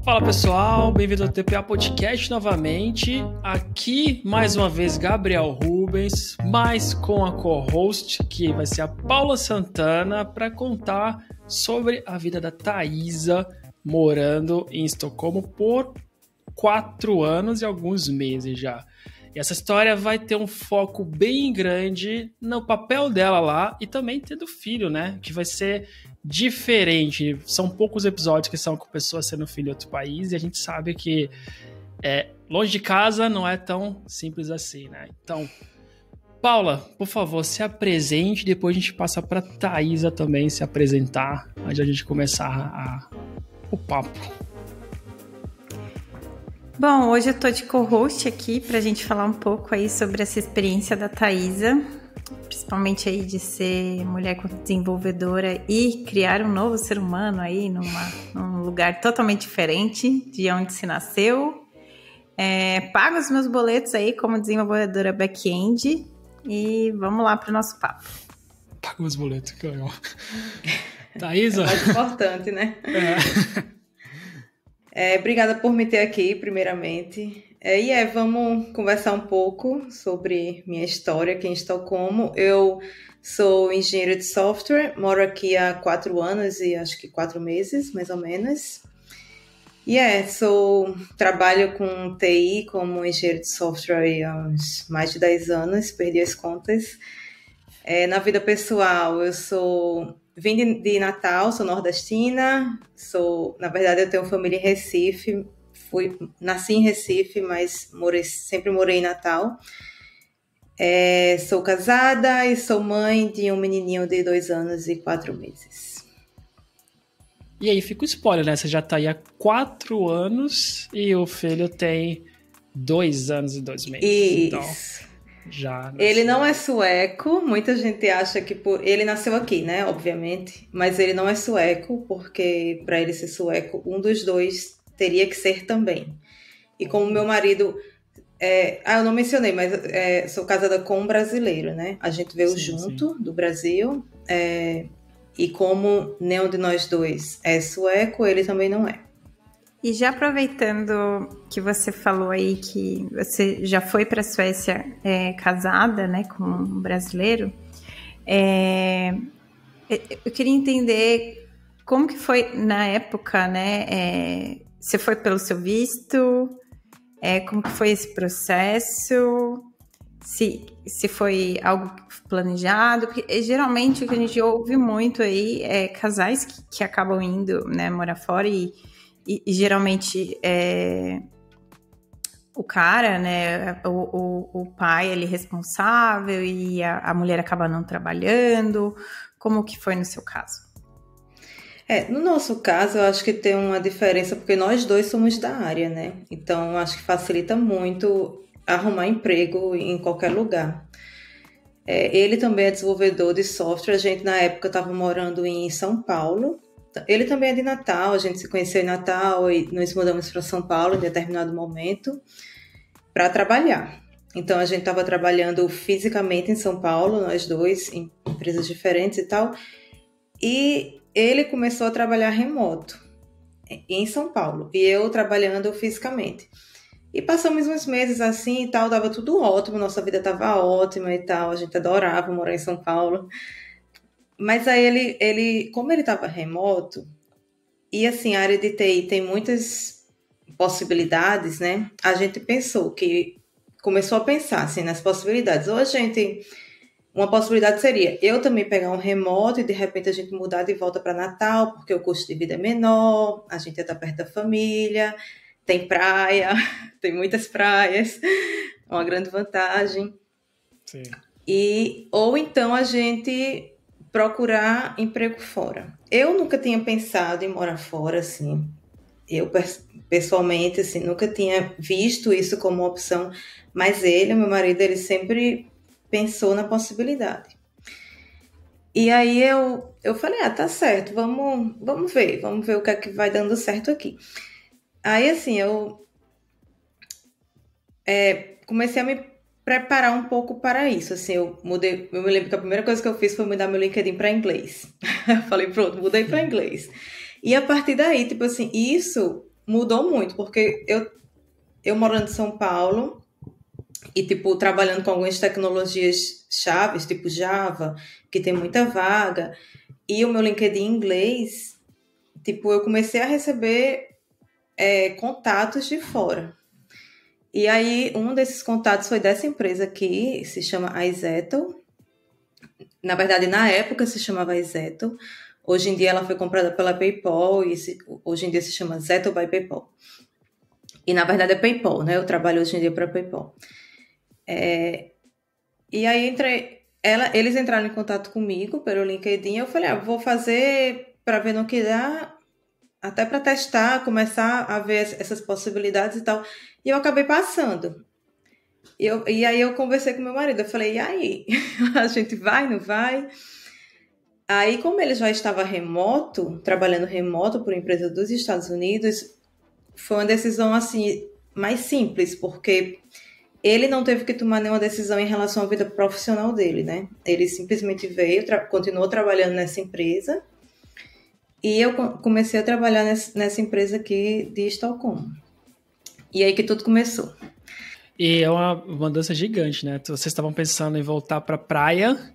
Fala pessoal, bem-vindo ao TPA Podcast novamente. Aqui mais uma vez Gabriel Rubens, mas com a co-host que vai ser a Paula Santana para contar sobre a vida da Thaisa morando em Estocolmo por 4 anos e alguns meses já. E essa história vai ter um foco bem grande no papel dela lá e também tendo filho, né? Que vai ser diferente. São poucos episódios que são com pessoas sendo filho em outro país e a gente sabe que longe de casa não é tão simples assim, né? Então, Paula, por favor, se apresente, depois a gente passa para Thaisa também se apresentar, antes de a gente começar o papo. Bom, hoje eu tô de co-host aqui pra gente falar um pouco aí sobre essa experiência da Thaisa, principalmente aí de ser mulher desenvolvedora e criar um novo ser humano aí num lugar totalmente diferente de onde se nasceu. Pago os meus boletos aí como desenvolvedora back-end e vamos lá pro nosso papo. Pago os boletos, que legal. Thaisa? É mais importante, né? Obrigada por me ter aqui, primeiramente. Vamos conversar um pouco sobre minha história aqui em Estocolmo. Eu sou engenheira de software, moro aqui há 4 anos e acho que 4 meses, mais ou menos. Trabalho com TI como engenheiro de software há uns mais de 10 anos, perdi as contas. Na vida pessoal, vim de Natal, sou nordestina, na verdade eu tenho família em Recife, nasci em Recife, mas sempre morei em Natal. Sou casada e sou mãe de um menininho de 2 anos e 4 meses. E aí fica o spoiler, né? Você já tá aí há 4 anos e o filho tem 2 anos e 2 meses. Isso. Então... Ele não é sueco, muita gente acha que ele nasceu aqui, né, obviamente, mas ele não é sueco, porque para ele ser sueco, um dos dois teria que ser também. E como meu marido, eu não mencionei, mas sou casada com um brasileiro, né, a gente veio junto do Brasil, e como nenhum de nós dois é sueco, ele também não é. E já aproveitando que você falou aí que você já foi para a Suécia casada, né, com um brasileiro, eu queria entender como que foi na época, né? Você foi pelo seu visto? Como que foi esse processo? Se foi algo planejado? Porque geralmente o que a gente ouve muito aí é casais que acabam indo, né, morar fora e geralmente o cara, né, o pai, ele é responsável e a mulher acaba não trabalhando. Como que foi no seu caso? No nosso caso, eu acho que tem uma diferença, porque nós dois somos da área, né? Então, eu acho que facilita muito arrumar emprego em qualquer lugar. Ele também é desenvolvedor de software. A gente, na época, estava morando em São Paulo. Ele também é de Natal, a gente se conheceu em Natal e nos mudamos para São Paulo em determinado momento para trabalhar. Então, a gente estava trabalhando fisicamente em São Paulo, nós dois, em empresas diferentes e tal. E ele começou a trabalhar remoto em São Paulo e eu trabalhando fisicamente. E passamos uns meses assim e tal, dava tudo ótimo, nossa vida estava ótima e tal, a gente adorava morar em São Paulo. Mas aí ele como ele estava remoto, e assim, a área de TI tem muitas possibilidades, né? A gente começou a pensar assim, nas possibilidades. Uma possibilidade seria eu também pegar um remoto e de repente a gente mudar de volta para Natal, porque o custo de vida é menor, a gente ia estar perto da família, tem praia, tem muitas praias, é uma grande vantagem. Sim. Ou então a gente procurar emprego fora. Eu nunca tinha pensado em morar fora, assim. Eu, pessoalmente, assim, nunca tinha visto isso como opção, mas meu marido, ele sempre pensou na possibilidade. E aí eu falei, tá certo, vamos ver o que é que vai dando certo aqui. Aí, assim, eu comecei a me preparar um pouco para isso, assim, eu me lembro que a primeira coisa que eu fiz foi mudar meu LinkedIn para inglês. Eu falei, pronto, mudei para inglês. E a partir daí, tipo assim, isso mudou muito, porque eu morando em São Paulo e, tipo, trabalhando com algumas tecnologias chaves, tipo Java, que tem muita vaga, e o meu LinkedIn em inglês, tipo, eu comecei a receber contatos de fora. E aí, um desses contatos foi dessa empresa aqui, se chama iZettle. Na verdade, na época se chamava iZettle. Hoje em dia ela foi comprada pela PayPal e hoje em dia se chama Zettle by PayPal. E na verdade é PayPal, né? Eu trabalho hoje em dia para PayPal. E aí eles entraram em contato comigo pelo LinkedIn. Eu falei, vou fazer para ver no que dá, até para testar, começar a ver essas possibilidades e tal. E eu acabei passando. E aí eu conversei com meu marido. Eu falei, e aí? A gente vai, não vai? Aí, como ele já estava remoto, trabalhando remoto por empresa dos Estados Unidos, foi uma decisão assim mais simples, porque ele não teve que tomar nenhuma decisão em relação à vida profissional dele, né? Ele simplesmente veio, continuou trabalhando nessa empresa, e eu comecei a trabalhar nessa empresa aqui de Estocolmo. E aí que tudo começou. E é uma mudança gigante, né? Vocês estavam pensando em voltar para a praia,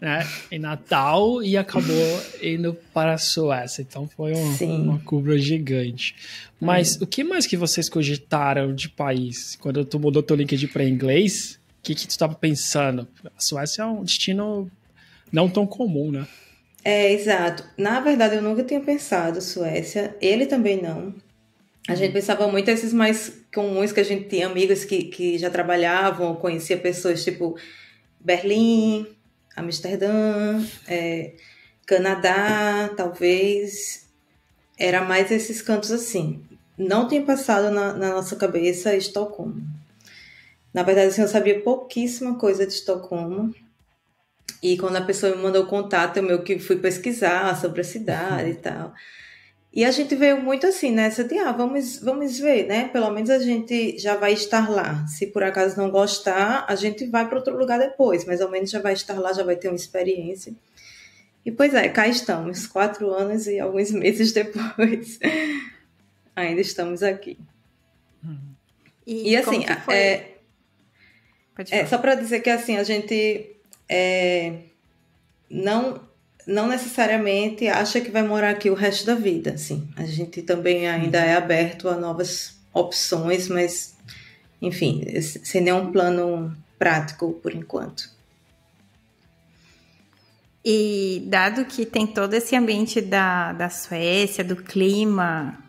né, em Natal, e acabou indo para a Suécia. Então foi uma curva gigante. Mas o que mais que vocês cogitaram de país? Quando tu mudou teu LinkedIn para inglês, o que tu estava pensando? A Suécia é um destino não tão comum, né? Exato. Na verdade, eu nunca tinha pensado Suécia. Ele também não. A gente pensava muito esses mais comuns, que a gente tinha amigos que já trabalhavam, conhecia pessoas tipo Berlim, Amsterdã, Canadá, talvez. Era mais esses cantos assim. Não tinha passado na nossa cabeça Estocolmo. Na verdade, assim, eu sabia pouquíssima coisa de Estocolmo. E quando a pessoa me mandou o contato, eu meio que fui pesquisar sobre a cidade e tal. E a gente veio muito assim, nessa de, vamos ver, né? Pelo menos a gente já vai estar lá. Se por acaso não gostar, a gente vai para outro lugar depois. Mas ao menos já vai estar lá, já vai ter uma experiência. E pois cá estamos, 4 anos e alguns meses depois. Ainda estamos aqui. E assim, só para dizer que assim, a gente não necessariamente acha que vai morar aqui o resto da vida, assim. A gente também ainda é aberto a novas opções, mas, enfim, sem nenhum plano prático por enquanto. E dado que tem todo esse ambiente da Suécia, do clima,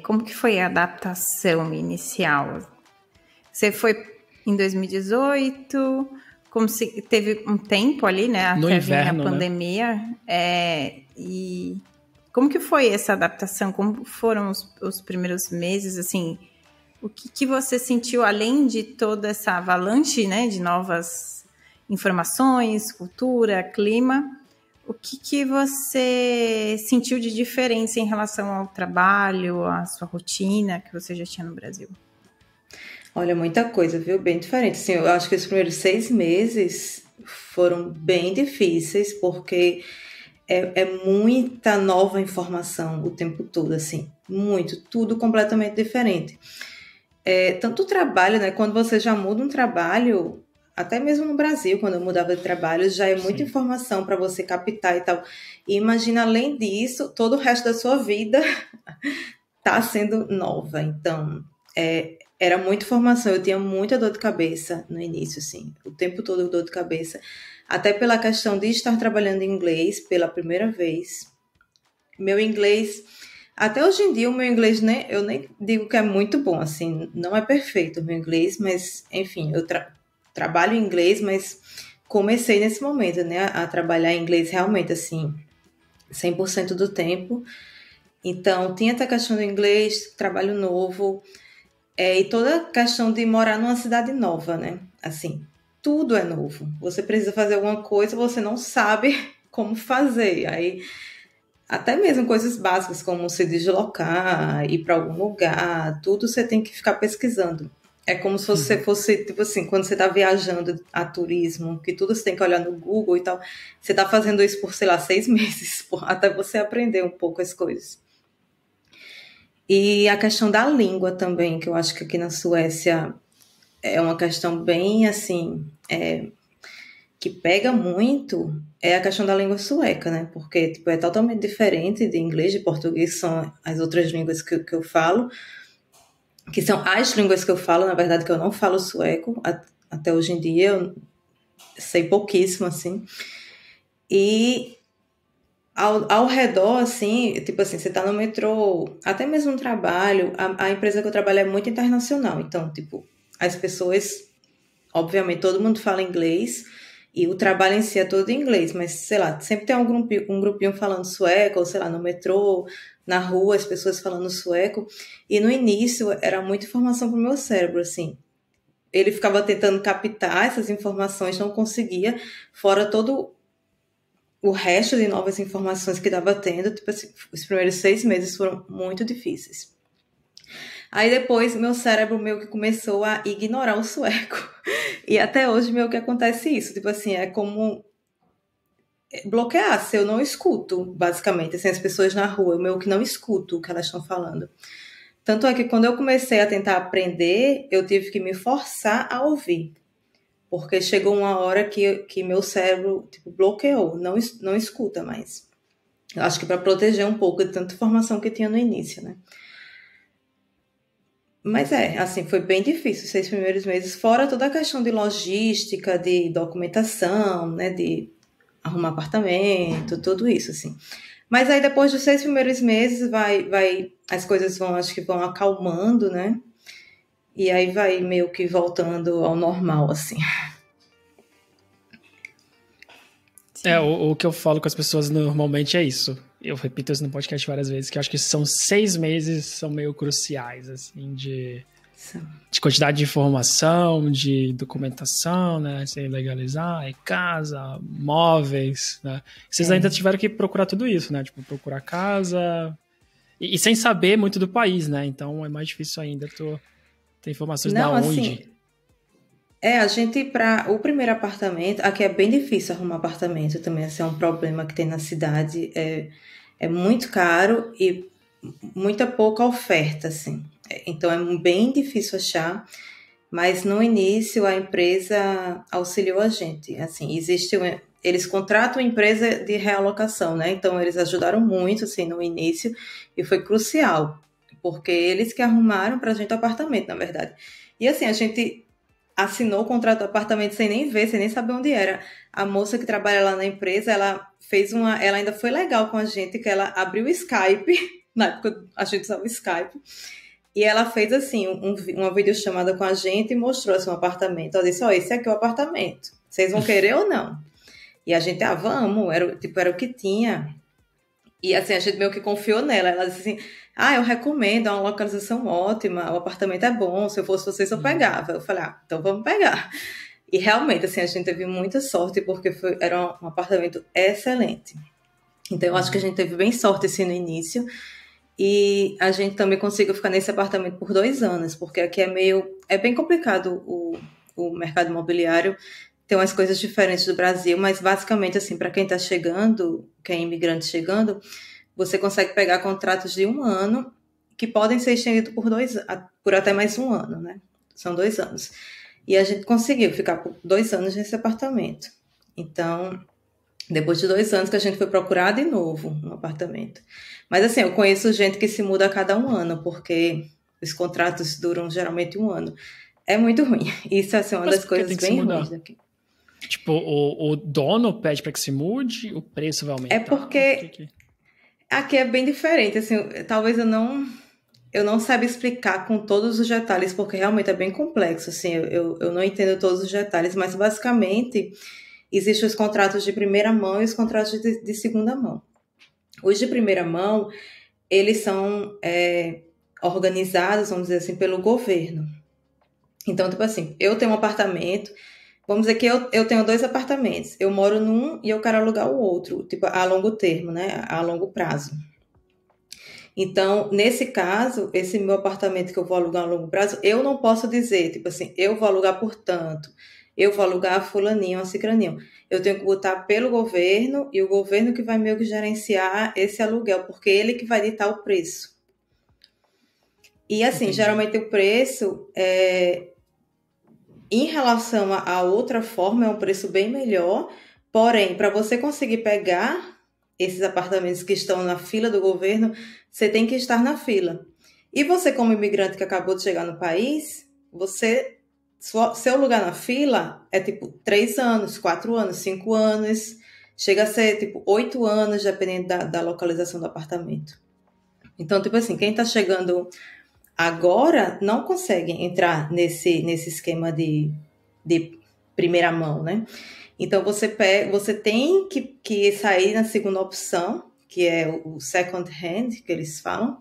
como que foi a adaptação inicial? Você foi em 2018... Como se teve um tempo ali, né? Até no inverno, vir a pandemia. Né? E como que foi essa adaptação? Como foram os primeiros meses? Assim, o que você sentiu, além de toda essa avalanche, né? De novas informações, cultura, clima. O que você sentiu de diferença em relação ao trabalho, à sua rotina que você já tinha no Brasil? Olha, muita coisa, viu? Bem diferente. Assim, eu acho que os primeiros 6 meses foram bem difíceis, porque é muita nova informação o tempo todo, assim. Muito, tudo completamente diferente. Tanto o trabalho, né? Quando você já muda um trabalho, até mesmo no Brasil, quando eu mudava de trabalho, já é muita informação para você captar e tal. E imagina, além disso, todo o resto da sua vida tá sendo nova. Então, era muita informação, eu tinha muita dor de cabeça no início, assim, o tempo todo dor de cabeça, até pela questão de estar trabalhando em inglês pela primeira vez. Meu inglês, até hoje em dia, o meu inglês, né, eu nem digo que é muito bom, assim, não é perfeito o meu inglês, mas, enfim, eu trabalho em inglês, mas comecei nesse momento, né, a trabalhar em inglês realmente, assim, 100% do tempo. Então, tinha essa questão do inglês, trabalho novo, e toda a questão de morar numa cidade nova, né? Assim, tudo é novo. Você precisa fazer alguma coisa, você não sabe como fazer. Aí, até mesmo coisas básicas, como se deslocar, ir para algum lugar, tudo você tem que ficar pesquisando. É como se você fosse, tipo assim, quando você está viajando a turismo, que tudo você tem que olhar no Google e tal, você está fazendo isso por, sei lá, 6 meses, até você aprender um pouco as coisas. E a questão da língua também, que eu acho que aqui na Suécia é uma questão bem assim, que pega muito, é a questão da língua sueca, né? Porque tipo, é totalmente diferente de inglês, de português, que são as outras línguas que eu falo, que são as línguas que eu falo, na verdade, que eu não falo sueco, até hoje em dia eu sei pouquíssimo, assim. E ao redor, assim, tipo assim, você tá no metrô, até mesmo no trabalho, a empresa que eu trabalho é muito internacional, então, tipo, as pessoas, obviamente, todo mundo fala inglês, e o trabalho em si é todo em inglês, mas, sei lá, sempre tem um grupinho falando sueco, ou sei lá, no metrô, na rua, as pessoas falando sueco, e no início era muita informação pro meu cérebro, assim, ele ficava tentando captar essas informações, não conseguia, fora todo o resto de novas informações que estava tendo, tipo assim, os primeiros 6 meses foram muito difíceis. Aí depois meu cérebro meio que começou a ignorar o sueco. E até hoje meio que acontece isso. Tipo assim, é como bloquear, se eu não escuto, basicamente. Assim, as pessoas na rua, eu meio que não escuto o que elas estão falando. Tanto é que quando eu comecei a tentar aprender, eu tive que me forçar a ouvir. Porque chegou uma hora que meu cérebro tipo, bloqueou, não escuta mais. Eu acho que para proteger um pouco de tanta informação que tinha no início, né? Mas assim, foi bem difícil os 6 primeiros meses, fora toda a questão de logística, de documentação, né, de arrumar apartamento, tudo isso, assim. Mas aí depois dos 6 primeiros meses as coisas acho que vão acalmando, né? E aí vai meio que voltando ao normal, assim. O que eu falo com as pessoas normalmente é isso. Eu repito isso no podcast várias vezes, que eu acho que são 6 meses são meio cruciais, assim, de quantidade de informação, de documentação, né, sem legalizar, casa, móveis, né. Vocês ainda tiveram que procurar tudo isso, né, tipo, procurar casa e sem saber muito do país, né, então é mais difícil ainda ter informações da onde. Assim, a gente, para o primeiro apartamento, aqui é bem difícil arrumar apartamento também, esse é um problema que tem na cidade, é muito caro e muita pouca oferta, assim. Então é bem difícil achar, mas no início a empresa auxiliou a gente. Assim, eles contratam a empresa de realocação, né? Então eles ajudaram muito, assim, no início e foi crucial, porque eles que arrumaram para a gente o apartamento, na verdade. E assim, a gente assinou o contrato do apartamento sem nem ver, sem nem saber onde era. A moça que trabalha lá na empresa, ela ainda foi legal com a gente, que ela abriu o Skype, na época a gente usava o Skype, e ela fez assim, uma videochamada com a gente e mostrou assim, um apartamento. Ela disse, esse aqui é o apartamento, vocês vão querer ou não? E a gente, vamos, era o que tinha. E assim, a gente meio que confiou nela. Ela disse assim, eu recomendo, é uma localização ótima, o apartamento é bom, se eu fosse vocês eu pegava. Eu falei, então vamos pegar. E realmente, assim, a gente teve muita sorte, porque era um apartamento excelente. Então eu acho que a gente teve bem sorte assim no início. E a gente também conseguiu ficar nesse apartamento por 2 anos, porque aqui é bem complicado o mercado imobiliário, tem umas coisas diferentes do Brasil, mas basicamente, assim, para quem está chegando, quem é imigrante chegando, você consegue pegar contratos de 1 ano que podem ser estendidos por até mais 1 ano, né? São 2 anos. E a gente conseguiu ficar por 2 anos nesse apartamento. Então, depois de 2 anos que a gente foi procurar de novo um apartamento. Mas assim, eu conheço gente que se muda a cada 1 ano, porque os contratos duram geralmente 1 ano. É muito ruim. Isso é assim, uma das coisas bem ruins daqui. Tipo, o dono pede para que se mude, o preço vai aumentar? É porque aqui é bem diferente. Assim, talvez eu não saiba explicar com todos os detalhes, porque realmente é bem complexo. Assim, eu não entendo todos os detalhes, mas basicamente existem os contratos de primeira mão e os contratos de segunda mão. Os de primeira mão, eles são organizados, vamos dizer assim, pelo governo. Então, tipo assim, eu tenho um apartamento, vamos dizer que eu tenho 2 apartamentos, eu moro num e eu quero alugar o outro, tipo, a longo termo, né, a longo prazo. Então, nesse caso, esse meu apartamento que eu vou alugar a longo prazo, eu não posso dizer, tipo assim, eu vou alugar por tanto, eu vou alugar a fulaninho, a cicraninho. Eu tenho que botar pelo governo e o governo que vai meio que gerenciar esse aluguel, porque ele que vai ditar o preço. E assim, Entendi. geralmente o preço, em relação a outra forma, é um preço bem melhor. Porém, para você conseguir pegar esses apartamentos que estão na fila do governo, você tem que estar na fila. E você, como imigrante que acabou de chegar no país, seu lugar na fila é tipo 3 anos, 4 anos, 5 anos, chega a ser tipo 8 anos, dependendo da localização do apartamento. Então, tipo assim, quem está chegando agora não consegue entrar nesse esquema de primeira mão, né? Então você tem que sair na segunda opção, que é o second hand, que eles falam,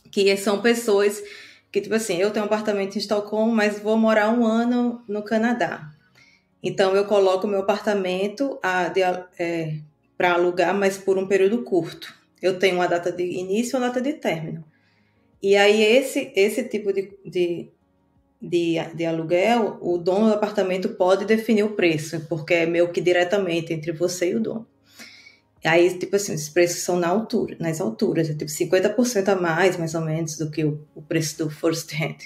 que são pessoas que, tipo assim, eu tenho um apartamento em Estocolmo, mas vou morar 1 ano no Canadá. Então eu coloco meu apartamento para alugar, mas por um período curto. Eu tenho uma data de início e uma data de término. E aí esse tipo de aluguel, o dono do apartamento pode definir o preço, porque é meio que diretamente entre você e o dono. Aí, tipo assim, os preços são nas alturas, é tipo 50% a mais ou menos, do que o preço do first hand.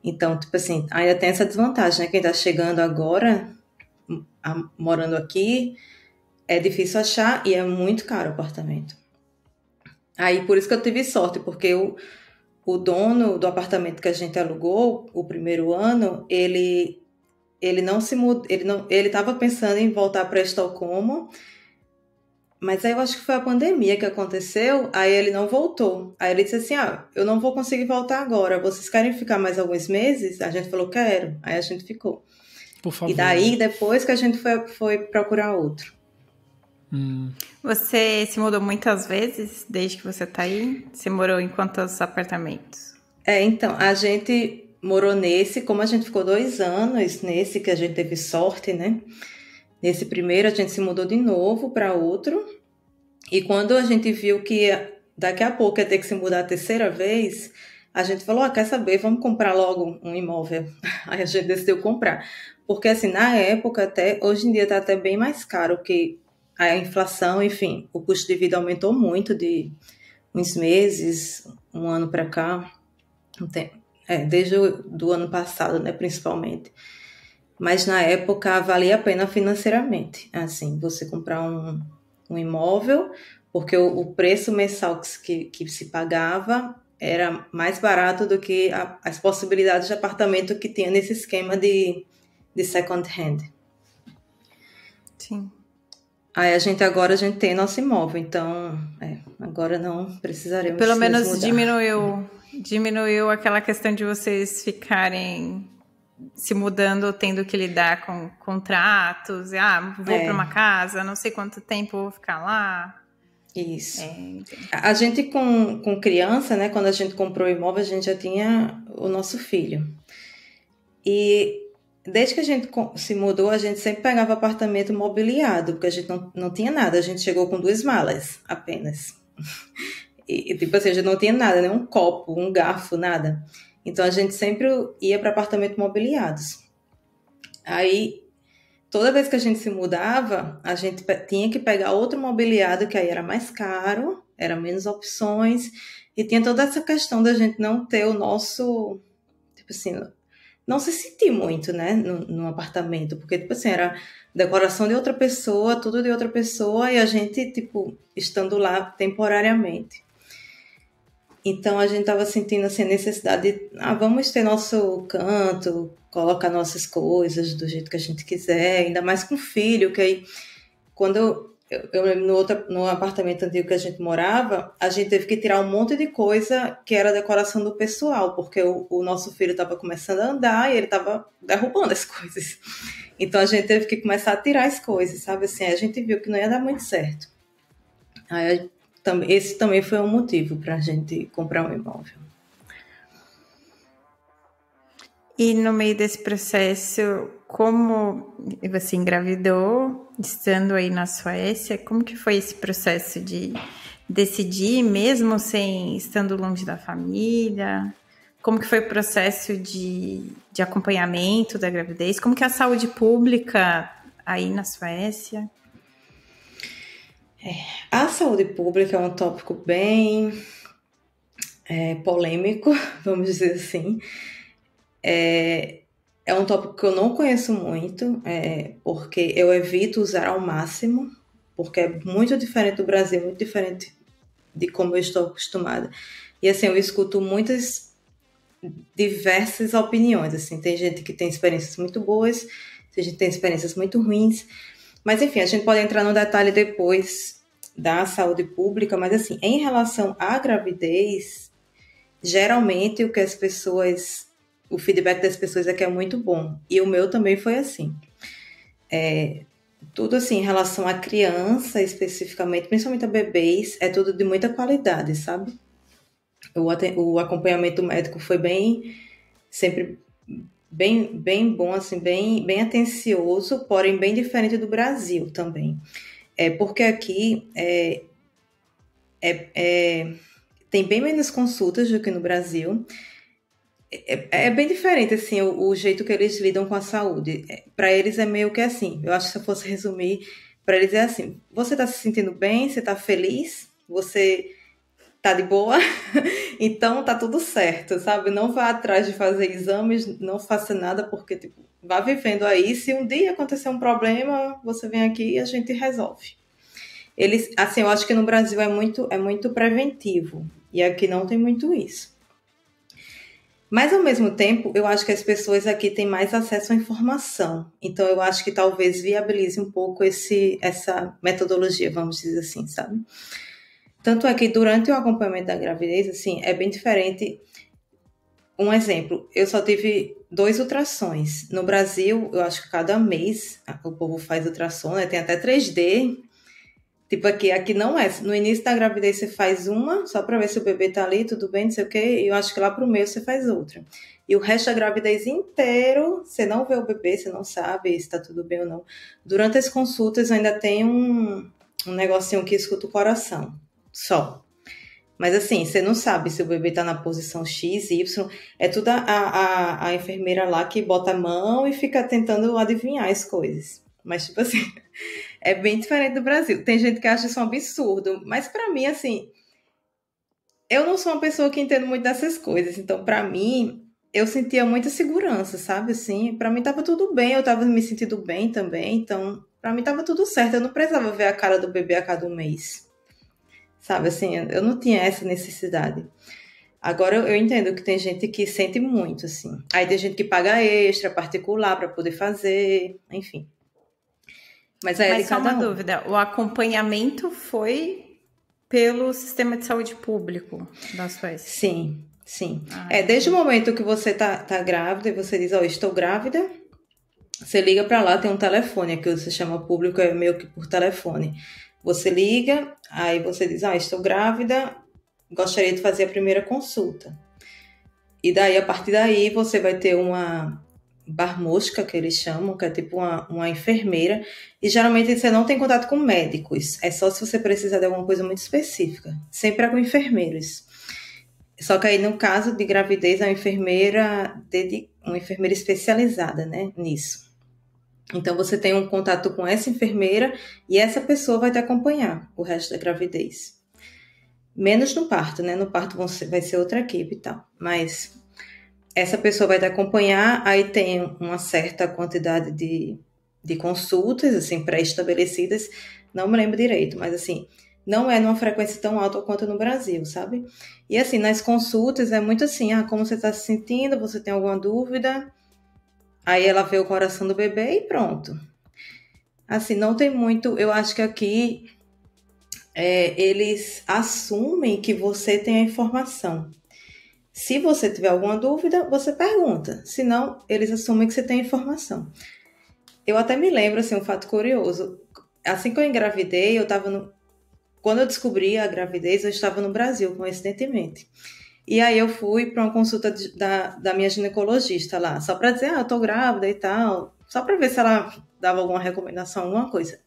Então, tipo assim, ainda tem essa desvantagem, né? Quem tá chegando agora, morando aqui, é difícil achar e é muito caro o apartamento. Aí, por isso que eu tive sorte, porque o dono do apartamento que a gente alugou o primeiro ano, ele não se mudou, ele estava pensando em voltar para Estocolmo, mas aí eu acho que foi a pandemia que aconteceu, aí ele não voltou. Aí ele disse assim, eu não vou conseguir voltar agora, vocês querem ficar mais alguns meses? A gente falou, quero. Aí a gente ficou. Por favor. E daí, depois que a gente foi procurar outro. Você se mudou muitas vezes desde que você tá aí? Você morou em quantos apartamentos? Então, a gente morou nesse, como a gente ficou 2 anos nesse, que a gente teve sorte, né? Nesse primeiro, a gente se mudou de novo para outro. E quando a gente viu que daqui a pouco ia ter que se mudar a terceira vez, a gente falou, quer saber, vamos comprar logo um imóvel. Aí a gente decidiu comprar. Porque, assim, na época, hoje em dia está até bem mais caro, que a inflação, enfim, o custo de vida aumentou muito de uns meses, 1 ano para cá. Desde do ano passado, né, principalmente. Mas na época valia a pena financeiramente, assim, você comprar um imóvel, porque o preço mensal que se pagava era mais barato do que as possibilidades de apartamento que tinha nesse esquema de second hand. Sim. Aí agora a gente tem nosso imóvel, então agora não precisaremos Pelo menos mudar. diminuiu aquela questão de vocês ficarem se mudando, tendo que lidar com contratos, vou para uma casa, não sei quanto tempo vou ficar lá. Isso. A gente com criança, né, quando a gente comprou o imóvel, a gente já tinha o nosso filho. E desde que a gente se mudou, a gente sempre pegava apartamento mobiliado, porque a gente não tinha nada. A gente chegou com 2 malas apenas. E tipo assim, a gente não tinha nada, nem um copo, um garfo, nada. Então a gente sempre ia para apartamentos mobiliados. Aí, toda vez que a gente se mudava, a gente tinha que pegar outro mobiliado, que aí era mais caro, era menos opções, e tinha toda essa questão da gente não ter o nosso, tipo assim, não se sentir muito, né, no apartamento, porque, tipo assim, era decoração de outra pessoa, tudo de outra pessoa, e a gente, tipo, estando lá temporariamente. Então, a gente estava sentindo, assim, a necessidade de, vamos ter nosso canto, colocar nossas coisas do jeito que a gente quiser, ainda mais com filho, que aí, quando eu lembro no apartamento antigo que a gente morava, a gente teve que tirar um monte de coisa que era decoração do pessoal, porque o nosso filho estava começando a andar e ele estava derrubando as coisas. Então, a gente teve que começar a tirar as coisas, sabe? Assim, a gente viu que não ia dar muito certo. Aí, esse também foi um motivo para a gente comprar um imóvel. E no meio desse processo, como você engravidou, estando aí na Suécia, como que foi esse processo de decidir, mesmo estando longe da família? Como que foi o processo de acompanhamento da gravidez? Como que é a saúde pública aí na Suécia? A saúde pública é um tópico bem polêmico, vamos dizer assim. É um tópico que eu não conheço muito, porque eu evito usar ao máximo, porque é muito diferente do Brasil, muito diferente de como eu estou acostumada. E assim, eu escuto muitas diversas opiniões, assim, tem gente que tem experiências muito boas, tem gente que tem experiências muito ruins, mas enfim, a gente pode entrar no detalhe depois da saúde pública, mas assim, em relação à gravidez, geralmente o feedback das pessoas é que é muito bom, e o meu também foi assim. Tudo assim, em relação à criança especificamente, principalmente a bebês, é tudo de muita qualidade, sabe? O acompanhamento médico foi sempre bem bom, assim, bem atencioso, porém bem diferente do Brasil também. Porque aqui tem bem menos consultas do que no Brasil. É bem diferente, assim, o jeito que eles lidam com a saúde. Para eles é meio que assim, eu acho que se eu fosse resumir, para eles é assim, você está se sentindo bem, você está feliz, você tá de boa, então tá tudo certo, sabe? Não vá atrás de fazer exames, não faça nada, porque, tipo, vá vivendo aí, se um dia acontecer um problema, você vem aqui e a gente resolve. Eles, assim, eu acho que no Brasil é muito preventivo, e aqui não tem muito isso. Mas, ao mesmo tempo, eu acho que as pessoas aqui têm mais acesso à informação. Então, eu acho que talvez viabilize um pouco essa metodologia, vamos dizer assim, sabe? Tanto é que durante o acompanhamento da gravidez, assim, é bem diferente. Um exemplo, eu só tive 2 ultrassons. No Brasil, eu acho que cada mês o povo faz ultrassom, né? Tem até 3D. Tipo, aqui não é. No início da gravidez você faz uma, só para ver se o bebê tá ali, tudo bem, não sei o quê. E eu acho que lá pro meio você faz outra. E o resto da gravidez inteiro, você não vê o bebê, você não sabe se tá tudo bem ou não. Durante as consultas ainda tem um negocinho que escuta o coração. Só. Mas assim, você não sabe se o bebê tá na posição X, Y. É tudo a enfermeira lá que bota a mão e fica tentando adivinhar as coisas. Mas, tipo assim, é bem diferente do Brasil. Tem gente que acha isso um absurdo, mas pra mim, assim, eu não sou uma pessoa que entende muito dessas coisas. Então, pra mim, eu sentia muita segurança, sabe? Assim, pra mim tava tudo bem, eu tava me sentindo bem também. Então, pra mim tava tudo certo. Eu não precisava ver a cara do bebê a cada um mês. Sabe? Assim, eu não tinha essa necessidade. Agora eu entendo que tem gente que sente muito, assim. Aí tem gente que paga extra, particular, pra poder fazer, enfim. Mas aí é de Mas só cada uma um. dúvida, o acompanhamento foi pelo sistema de saúde público da Suécia? Sim, sim. Desde o momento que você tá grávida e você diz, ó, estou grávida, você liga pra lá, tem um telefone, que você chama público, é meio que por telefone. Você liga, aí você diz, estou grávida, gostaria de fazer a primeira consulta. E daí, a partir daí, você vai ter uma barmosca, que eles chamam, que é tipo uma enfermeira, e geralmente você não tem contato com médicos, é só se você precisar de alguma coisa muito específica, sempre é com enfermeiros. Só que aí, no caso de gravidez, é uma enfermeira especializada, né, nisso. Então, você tem um contato com essa enfermeira e essa pessoa vai te acompanhar o resto da gravidez. Menos no parto, né? No parto vai ser outra equipe e tal. Mas essa pessoa vai te acompanhar, aí tem uma certa quantidade de consultas, assim, pré-estabelecidas. Não me lembro direito, mas assim, não é numa frequência tão alta quanto no Brasil, sabe? E assim, nas consultas é muito assim, como você está se sentindo, você tem alguma dúvida? Aí ela vê o coração do bebê e pronto. Assim, não tem muito, eu acho que aqui eles assumem que você tem a informação. Se você tiver alguma dúvida, você pergunta. Se não, eles assumem que você tem a informação. Eu até me lembro, assim, um fato curioso. Assim que eu engravidei, quando eu descobri a gravidez, eu estava no Brasil, coincidentemente. E aí eu fui para uma consulta da minha ginecologista lá, só para dizer, eu tô grávida e tal, só para ver se ela dava alguma recomendação, alguma coisa.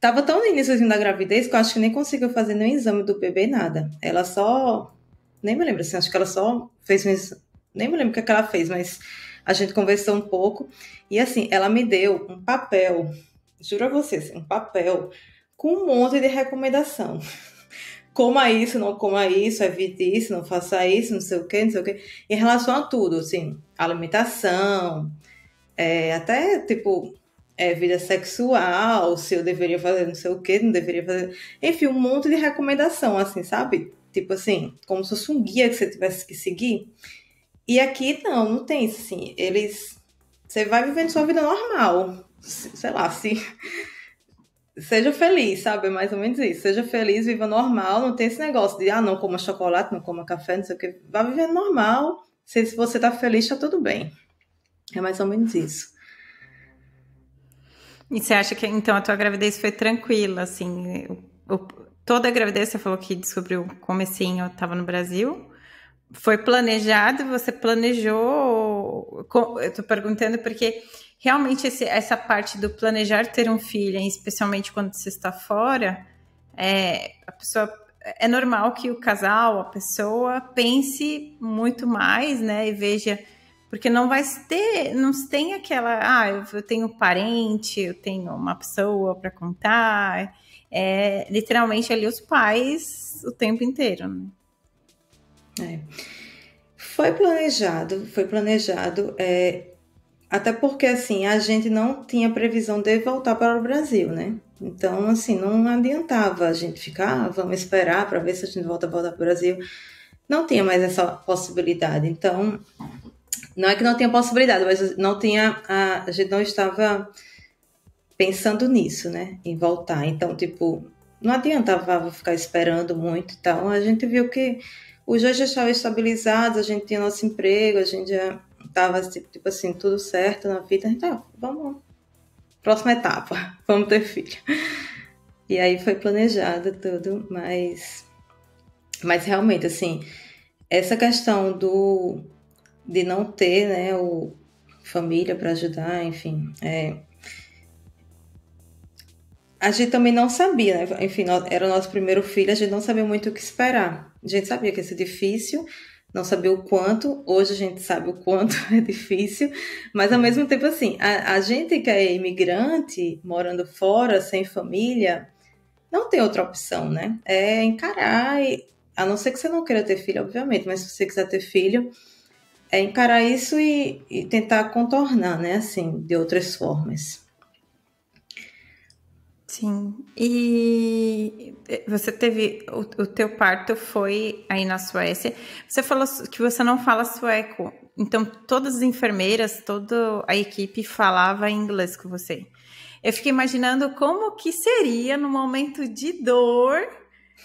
Tava tão no início da gravidez que eu acho que nem conseguiu fazer nenhum exame do bebê, nada. Ela só... Nem me lembro, assim, acho que ela só fez um exame... Nem me lembro o que ela fez, mas a gente conversou um pouco. E assim, ela me deu um papel, juro a vocês, um papel com um monte de recomendação. coma isso, não coma isso, evite isso, não faça isso, não sei o quê, não sei o quê. Em relação a tudo, assim, alimentação, até, tipo, vida sexual, se eu deveria fazer não sei o quê, não deveria fazer... Enfim, um monte de recomendação, assim, sabe? Tipo assim, como se fosse um guia que você tivesse que seguir. E aqui, não tem isso, assim. Você vai vivendo sua vida normal. Sei lá, seja feliz, sabe? É mais ou menos isso. Seja feliz, viva normal. Não tem esse negócio de, não coma chocolate, não coma café, não sei o quê. Vai vivendo normal. Se você tá feliz, tá tudo bem. É mais ou menos isso. E você acha que, então, a tua gravidez foi tranquila, assim? Toda a gravidez, você falou que descobriu o comecinho, estava no Brasil. Foi planejado? Você planejou? Eu tô perguntando porque realmente essa parte do planejar ter um filho, especialmente quando você está fora, a pessoa... É normal que o casal, a pessoa, pense muito mais, né? E veja... Porque não tem aquela... eu tenho um parente, eu tenho uma pessoa para contar. Literalmente ali os pais o tempo inteiro, né? Foi planejado, até porque, assim, a gente não tinha previsão de voltar para o Brasil, né? Então, assim, não adiantava a gente ficar, vamos esperar para ver se a gente volta para o Brasil. Não tinha mais essa possibilidade. Então, não é que não tinha possibilidade, mas não tinha, a gente não estava pensando nisso, né? Em voltar. Então, tipo, não adiantava ficar esperando muito e tal. A gente viu que os dois já estavam estabilizados, a gente tinha nosso emprego, a gente já estava, tipo assim, tudo certo na vida. Então, vamos, próxima etapa, vamos ter filho. E aí foi planejado tudo, mas realmente, assim, essa questão de não ter, né, família para ajudar, enfim, a gente também não sabia, né? Enfim, era o nosso primeiro filho, a gente não sabia muito o que esperar. A gente sabia que ia ser difícil, não sabia o quanto, hoje a gente sabe o quanto é difícil, mas ao mesmo tempo, assim, a gente que é imigrante, morando fora, sem família, não tem outra opção, né? É encarar, a não ser que você não queira ter filho, obviamente, mas se você quiser ter filho, é encarar isso e tentar contornar, né? Assim, de outras formas. Sim, e você teve, o teu parto foi aí na Suécia, você falou que você não fala sueco, então todas as enfermeiras, toda a equipe falava inglês com você. Eu fiquei imaginando como que seria no momento de dor,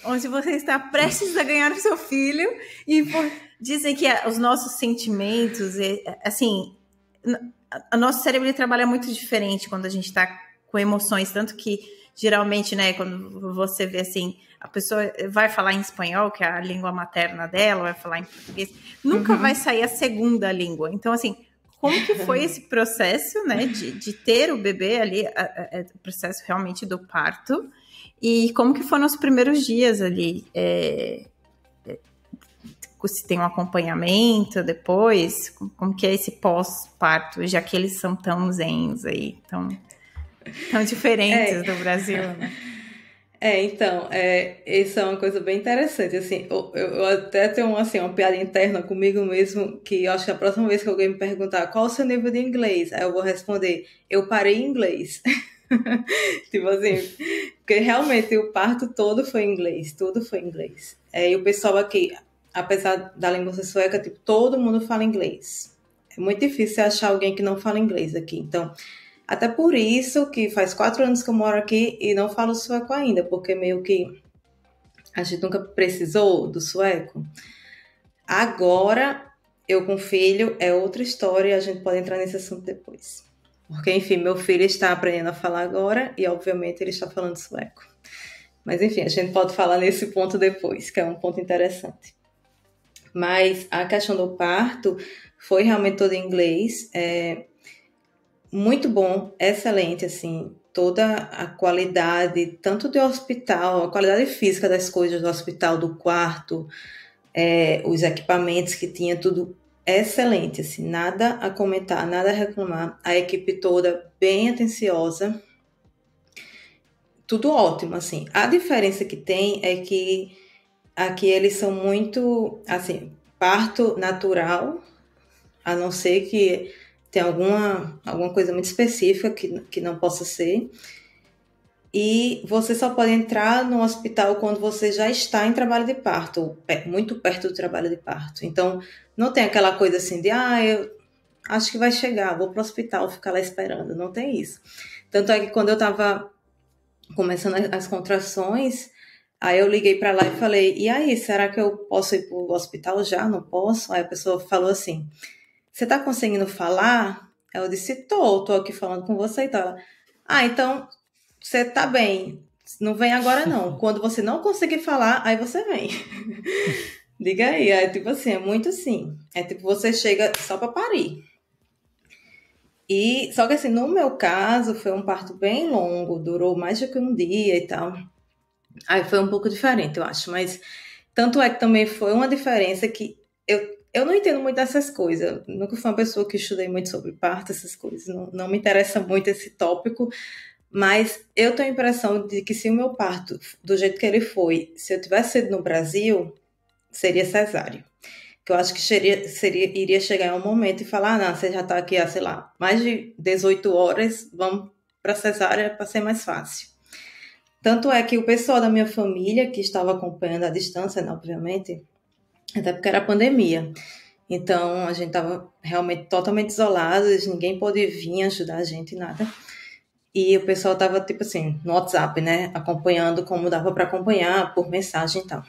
onde você está prestes a ganhar o seu filho, e dizem que os nossos sentimentos, assim, o nosso cérebro ele trabalha muito diferente quando a gente está com emoções, tanto que geralmente, né, quando você vê assim, a pessoa vai falar em espanhol, que é a língua materna dela, vai falar em português, nunca vai sair a segunda língua. Então, assim, como que foi esse processo, né, de ter o bebê ali, o processo realmente do parto, e como que foram os primeiros dias ali? Se tem um acompanhamento depois, como que é esse pós-parto, já que eles são tão zens aí, tão diferentes do Brasil, né? Então, isso é uma coisa bem interessante, assim, eu até tenho assim, uma piada interna comigo mesmo, que eu acho que a próxima vez que alguém me perguntar qual o seu nível de inglês, aí eu vou responder, eu parei em inglês. Tipo assim, porque realmente o parto todo foi em inglês, tudo foi em inglês. E o pessoal aqui, apesar da língua ser sueca, tipo, todo mundo fala inglês. É muito difícil achar alguém que não fala inglês aqui, então... Até por isso que faz 4 anos que eu moro aqui e não falo sueco ainda, porque meio que a gente nunca precisou do sueco. Agora, eu com filho, é outra história, a gente pode entrar nesse assunto depois. Porque, enfim, meu filho está aprendendo a falar agora e, obviamente, ele está falando sueco. Mas, enfim, a gente pode falar nesse ponto depois, que é um ponto interessante. Mas a questão do parto foi realmente todo em inglês, muito bom, excelente, assim, toda a qualidade, tanto do hospital, a qualidade física das coisas do hospital, do quarto, os equipamentos que tinha, tudo excelente, assim, nada a comentar, nada a reclamar, a equipe toda bem atenciosa, tudo ótimo, assim. A diferença que tem é que aqui eles são muito, assim, parto natural, a não ser que tenha alguma coisa muito específica que não possa ser. E você só pode entrar no hospital quando você já está em trabalho de parto, ou muito perto do trabalho de parto. Então, não tem aquela coisa assim de, eu acho que vai chegar, vou para o hospital ficar lá esperando. Não tem isso. Tanto é que quando eu estava começando as contrações, aí eu liguei para lá e falei, e aí, será que eu posso ir para o hospital já? Não posso? Aí a pessoa falou assim, você está conseguindo falar? Eu disse, tô aqui falando com você e tal. Então, você tá bem, não vem agora não. Quando você não conseguir falar, aí você vem. Diga aí, tipo assim, é muito assim. É tipo, você chega só para parir. E, só que assim, no meu caso, foi um parto bem longo, durou mais do que um dia e tal. Aí foi um pouco diferente, eu acho, mas tanto é que também foi uma diferença que eu não entendo muito dessas coisas. Eu nunca fui uma pessoa que estudei muito sobre parto, essas coisas. Não me interessa muito esse tópico, mas eu tenho a impressão de que se o meu parto, do jeito que ele foi, se eu tivesse sido no Brasil, seria cesáreo. Que eu acho que iria chegar em um momento e falar, não, você já está aqui há, sei lá, mais de 18 horas, vamos para cesárea para ser mais fácil. Tanto é que o pessoal da minha família, que estava acompanhando à distância, né, obviamente, até porque era pandemia, então a gente estava realmente totalmente isolados, ninguém pôde vir ajudar a gente, nada. E o pessoal estava, tipo assim, no WhatsApp, né, acompanhando como dava para acompanhar, por mensagem e tal.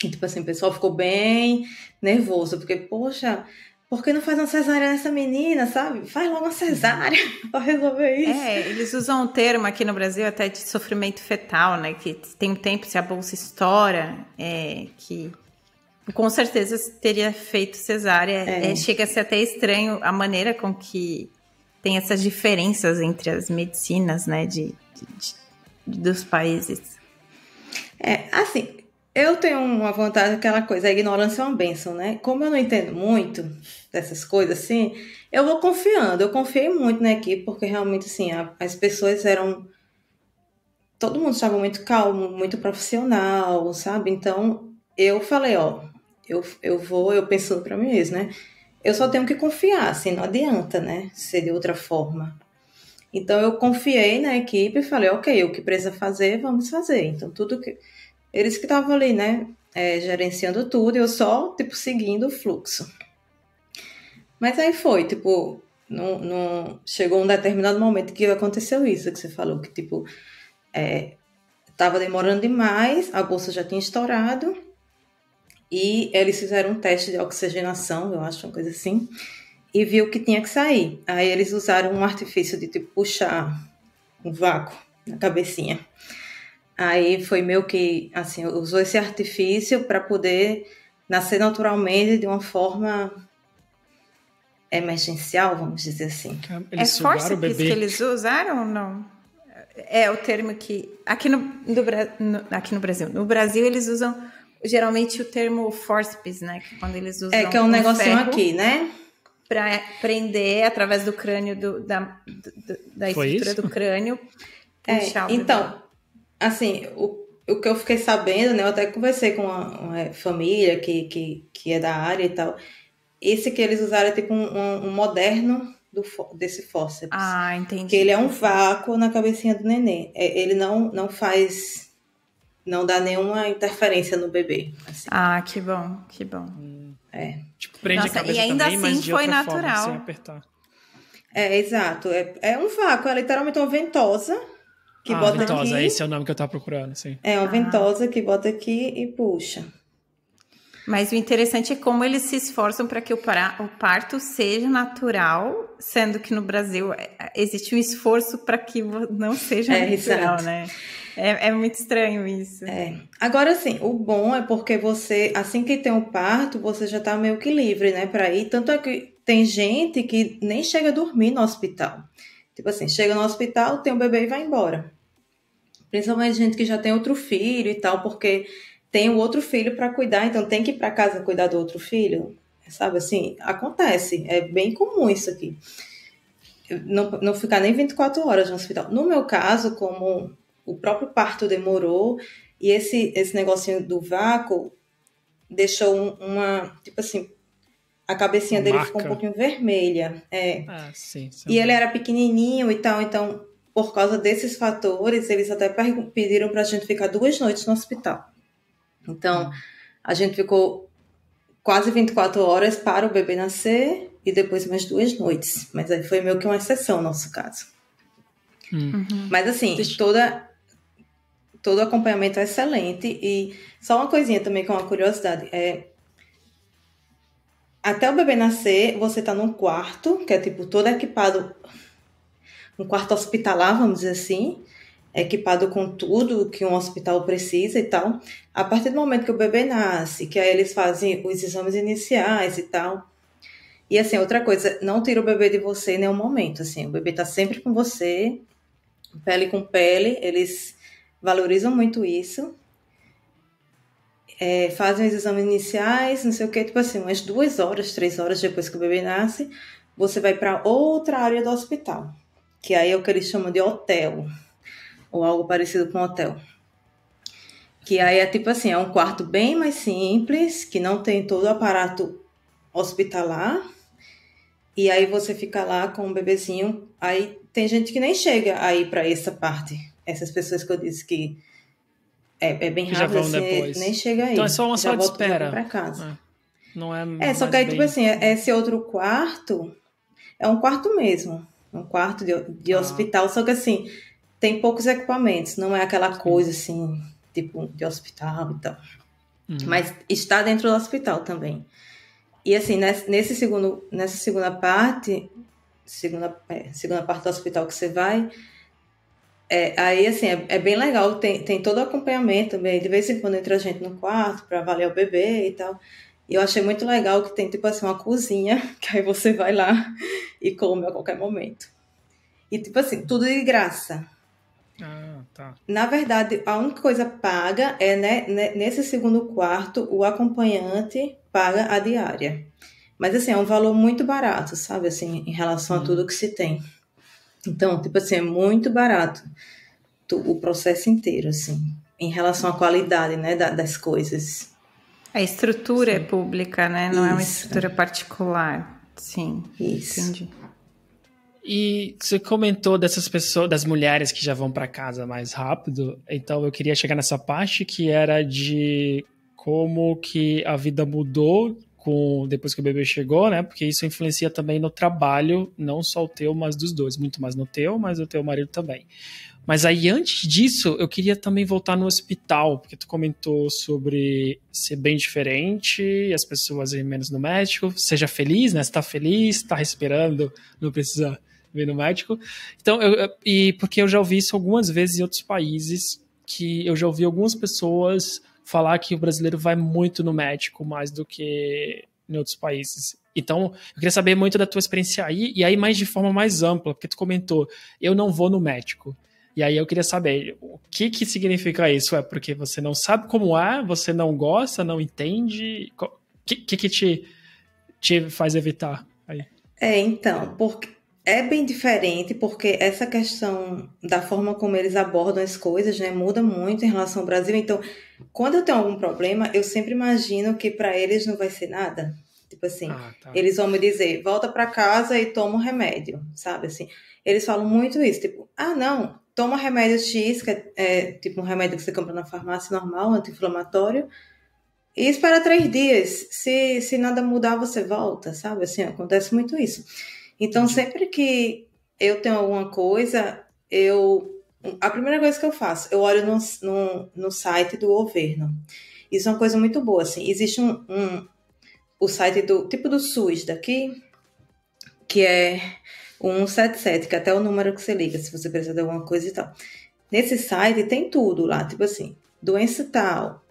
E, tipo assim, o pessoal ficou bem nervoso, porque, poxa, por que não faz uma cesárea nessa menina, sabe? Faz logo uma cesárea para resolver isso. Eles usam um termo aqui no Brasil até de sofrimento fetal, né? Que tem um tempo, se a bolsa estoura, que com certeza teria feito cesárea. Chega a ser até estranho a maneira com que tem essas diferenças entre as medicinas, né? Dos países. Assim, eu tenho uma vantagem, aquela coisa, a ignorância é uma bênção, né? Como eu não entendo muito dessas coisas, assim, eu vou confiando. Eu confiei muito na equipe, porque realmente, assim, as pessoas eram... Todo mundo estava muito calmo, muito profissional, sabe? Então, eu falei, eu pensando pra mim mesmo, né? Eu só tenho que confiar, assim, não adianta, né? Ser de outra forma. Então, eu confiei na equipe e falei, ok, o que precisa fazer, vamos fazer. Então, tudo que... Eles que estavam ali, né, gerenciando tudo, e eu só, tipo, seguindo o fluxo. Mas aí foi, tipo, chegou um determinado momento que aconteceu isso, que você falou, que, tipo, tava demorando demais, a bolsa já tinha estourado, e eles fizeram um teste de oxigenação, eu acho, uma coisa assim, e viu que tinha que sair. Aí eles usaram um artifício de, tipo, puxar um vácuo na cabecinha. Aí foi meio que, assim, usou esse artifício para poder nascer naturalmente de uma forma emergencial, vamos dizer assim. Eles sugaram forceps o bebê. Que eles usaram ou não? É o termo que... Aqui no Brasil. No Brasil, eles usam geralmente o termo forceps, né? Que quando eles usam que é um negocinho aqui, né? Para prender através do crânio, da estrutura do crânio. Puxar o bebê. Assim, o que eu fiquei sabendo, né? Eu até conversei com uma família que é da área e tal. Esse que eles usaram é tipo um moderno desse fórceps. Entendi. Que ele é um vácuo na cabecinha do neném. Ele não faz... Não dá nenhuma interferência no bebê. Assim. Que bom, que bom. Tipo, prende a cabeça e ainda também, assim mas de foi outra natural. forma, sem apertar. Exato. É um vácuo, é literalmente uma ventosa que bota ventosa, aqui. Esse é o nome que eu tava procurando, sim. É uma ventosa que bota aqui e puxa. Mas o interessante é como eles se esforçam para que o parto seja natural, sendo que no Brasil existe um esforço para que não seja natural, exato. né? É muito estranho isso. Agora, assim, o bom é porque você, assim que tem o parto, você já tá meio que livre, né, para ir. Tanto é que tem gente que nem chega a dormir no hospital. Tipo assim, chega no hospital, tem o bebê e vai embora. Principalmente gente que já tem outro filho e tal, porque tem o outro filho para cuidar, então tem que ir para casa cuidar do outro filho, sabe assim? Acontece, é bem comum isso aqui. Não ficar nem 24 horas no hospital. No meu caso, como o próprio parto demorou, E esse negocinho do vácuo deixou tipo assim, a cabecinha dele ficou um pouquinho vermelha. Sim. E ele era pequenininho e tal, então, por causa desses fatores, eles até pediram pra gente ficar 2 noites no hospital. Então, a gente ficou quase 24 horas para o bebê nascer e depois mais 2 noites. Mas aí foi meio que uma exceção no nosso caso. Mas assim, todo acompanhamento é excelente. E só uma coisinha também que é uma curiosidade. Até o bebê nascer, você tá num quarto, que é tipo todo equipado, um quarto hospitalar, vamos dizer assim, equipado com tudo que um hospital precisa e tal. A partir do momento que o bebê nasce, que aí eles fazem os exames iniciais e tal. E assim, outra coisa, não tira o bebê de você em nenhum momento, assim, o bebê tá sempre com você, pele com pele, eles valorizam muito isso. Fazem os exames iniciais, não sei o que, tipo assim, umas 2 horas, 3 horas depois que o bebê nasce, você vai para outra área do hospital, que aí é o que eles chamam de hotel, ou algo parecido com hotel. Que aí é tipo assim, é um quarto bem mais simples, que não tem todo o aparato hospitalar, e aí você fica lá com o bebezinho, aí tem gente que nem chega aí para essa parte, essas pessoas que eu disse que é bem rápido, já vão assim, depois. nem chega aí. Então é só uma sala de espera. Para casa. Não é só que aí, tipo assim, esse outro quarto é um quarto mesmo. Um quarto de hospital, só que assim, tem poucos equipamentos, não é aquela coisa assim, tipo, de hospital e tal. Mas está dentro do hospital também. E assim, nessa segunda parte do hospital que você vai, aí assim, é bem legal, tem todo o acompanhamento também, de vez em quando entra a gente no quarto para avaliar o bebê e tal. E eu achei muito legal que tem tipo assim uma cozinha, que aí você vai lá e come a qualquer momento. E tipo assim, tudo de graça. Tá. Na verdade, a única coisa paga é, né, nesse segundo quarto, o acompanhante paga a diária. Mas assim, é um valor muito barato, sabe, assim, em relação a tudo que se tem. Então, tipo assim, é muito barato o processo inteiro, assim, em relação à qualidade, né, das coisas. A estrutura é pública, né? Não é uma estrutura particular. Sim, Isso. Entendi. E você comentou dessas pessoas, das mulheres que já vão para casa mais rápido, então eu queria chegar nessa parte que era de como que a vida mudou depois que o bebê chegou, né? Porque isso influencia também no trabalho, não só o teu, mas dos dois. Muito mais no teu, mas o teu marido também. Mas aí, antes disso, eu queria também voltar no hospital, porque tu comentou sobre ser bem diferente, as pessoas irem menos no médico. Seja feliz, né? Você tá feliz, tá respirando, não precisa ir no médico. Então, porque eu já ouvi isso algumas vezes em outros países, que eu já ouvi algumas pessoas falar que o brasileiro vai muito no médico, mais do que em outros países. Então, eu queria saber muito da tua experiência aí, e aí mais de forma mais ampla, porque tu comentou, eu não vou no médico. E aí eu queria saber, o que significa isso? É porque você não sabe como é, você não gosta, não entende? O que te faz evitar aí? Então, porque é bem diferente, porque essa questão da forma como eles abordam as coisas, né, muda muito em relação ao Brasil. Então, quando eu tenho algum problema, eu sempre imagino que para eles não vai ser nada. Tipo assim, Tá. Eles vão me dizer, volta para casa e toma um remédio, sabe? Assim, eles falam muito isso, tipo, não, toma remédio X, que é tipo um remédio que você compra na farmácia normal, anti-inflamatório, e espera 3 dias. Se nada mudar, você volta, sabe? Assim, acontece muito isso. Então, sempre que eu tenho alguma coisa, a primeira coisa que eu faço, eu olho no site do governo. Isso é uma coisa muito boa, assim. Existe o site do SUS daqui, que é o 177, que é até o número que você liga, se você precisar de alguma coisa e tal. Nesse site tem tudo lá, tipo assim, doença tal,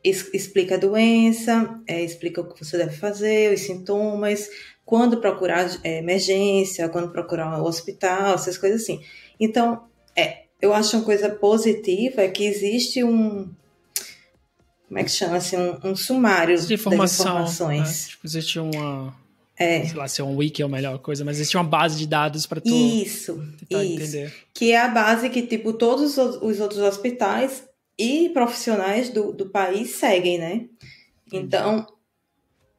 explica a doença, explica o que você deve fazer, os sintomas, quando procurar emergência, quando procurar o hospital, essas coisas assim. Então, eu acho uma coisa positiva que existe como é que chama assim, um sumário de informação, das informações. Tipo, existe uma sei lá, se um wiki é a melhor coisa, mas existe uma base de dados para tu tentar entender. Que é a base que, tipo, todos os outros hospitais e profissionais do país seguem, né? Então,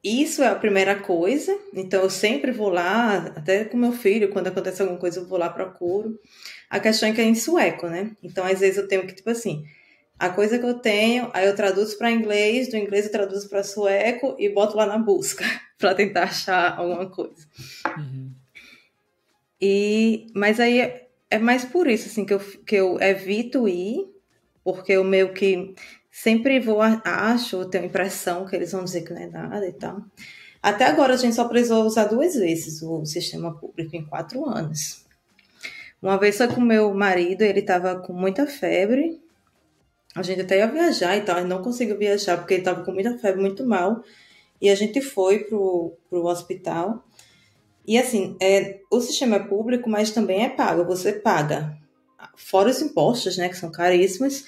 isso é a primeira coisa. Então, eu sempre vou lá, até com meu filho, quando acontece alguma coisa, eu vou lá, procuro. A questão é que é em sueco, né? Então, às vezes eu tenho que, tipo assim, a coisa que eu tenho, aí eu traduzo para inglês, do inglês eu traduzo para sueco e boto lá na busca para tentar achar alguma coisa. Mas aí é mais por isso, assim, que eu evito ir, porque eu meio que sempre eu tenho a impressão que eles vão dizer que não é nada e tal. Até agora a gente só precisou usar 2 vezes o sistema público em 4 anos. Uma vez foi com o meu marido, ele estava com muita febre, a gente até ia viajar e tal, ele não conseguiu viajar porque ele estava com muita febre, muito mal, e a gente foi pro hospital. E assim, o sistema é público, mas também é pago, você paga, fora os impostos, né, que são caríssimos,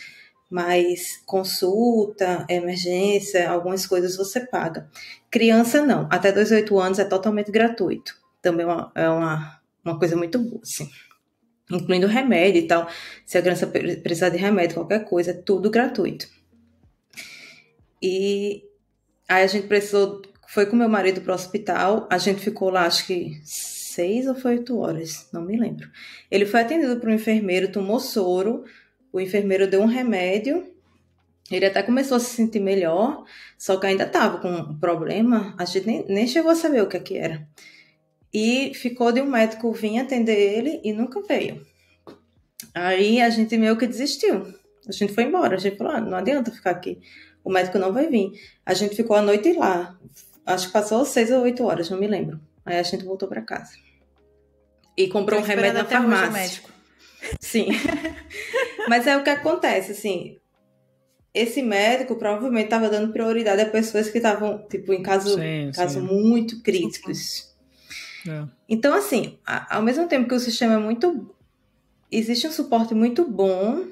mas consulta, emergência, algumas coisas você paga. Criança não, até 18 anos é totalmente gratuito, também é uma coisa muito boa, assim. Incluindo remédio e tal. Se a criança precisar de remédio, qualquer coisa, é tudo gratuito. E aí a gente foi com meu marido para o hospital, a gente ficou lá acho que 6 ou 8 horas, não me lembro. Ele foi atendido por um enfermeiro, tomou soro, o enfermeiro deu um remédio, ele até começou a se sentir melhor, só que ainda estava com um problema, a gente nem chegou a saber o que era. E ficou de um médico vir atender ele e nunca veio. Aí a gente meio que desistiu. A gente foi embora. A gente falou, não adianta ficar aqui. O médico não vai vir. A gente ficou a noite lá. Acho que passou 6 ou 8 horas, não me lembro. Aí a gente voltou para casa. E comprou um remédio na farmácia. Médico. Sim. Mas é o que acontece, assim. Esse médico provavelmente estava dando prioridade a pessoas que estavam, tipo, em casos muito críticos. Então, assim, ao mesmo tempo que o sistema é muito... Existe um suporte muito bom,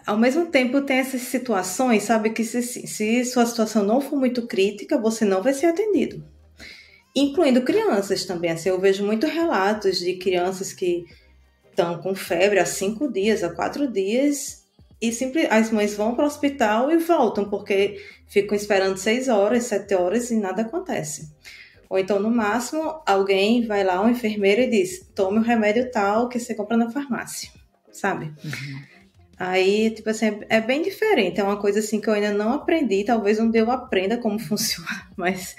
ao mesmo tempo tem essas situações, sabe, que se sua situação não for muito crítica, você não vai ser atendido. Incluindo crianças também, assim, eu vejo muitos relatos de crianças que estão com febre há 5 dias, há 4 dias, e as mães vão para o hospital e voltam, porque ficam esperando 6 horas, 7 horas e nada acontece. Ou então, no máximo, alguém vai lá, um enfermeiro, e diz, tome o remédio tal que você compra na farmácia, sabe? Aí, tipo assim, é bem diferente. É uma coisa assim que eu ainda não aprendi. Talvez um dia eu aprenda como funciona, mas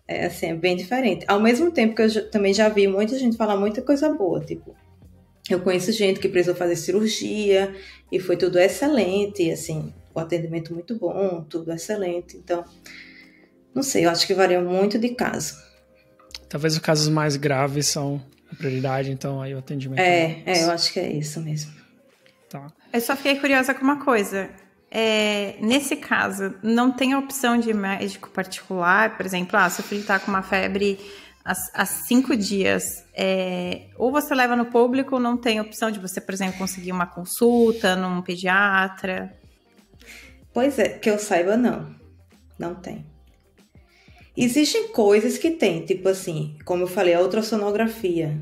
assim, é bem diferente. Ao mesmo tempo que eu também já vi muita gente falar muita coisa boa. Tipo, eu conheço gente que precisou fazer cirurgia e foi tudo excelente, assim, o atendimento muito bom, tudo excelente. Então... Não sei, eu acho que varia muito de caso. Talvez os casos mais graves são a prioridade, então aí o atendimento... eu acho que é isso mesmo. Tá. Eu só fiquei curiosa com uma coisa. Nesse caso, não tem a opção de médico particular? Por exemplo, seu filho está com uma febre há 5 dias. Ou você leva no público, ou não tem opção de você, por exemplo, conseguir uma consulta num pediatra? Pois é, que eu saiba, não. Não tem. Existem coisas que tem, tipo assim, como eu falei, a ultrassonografia.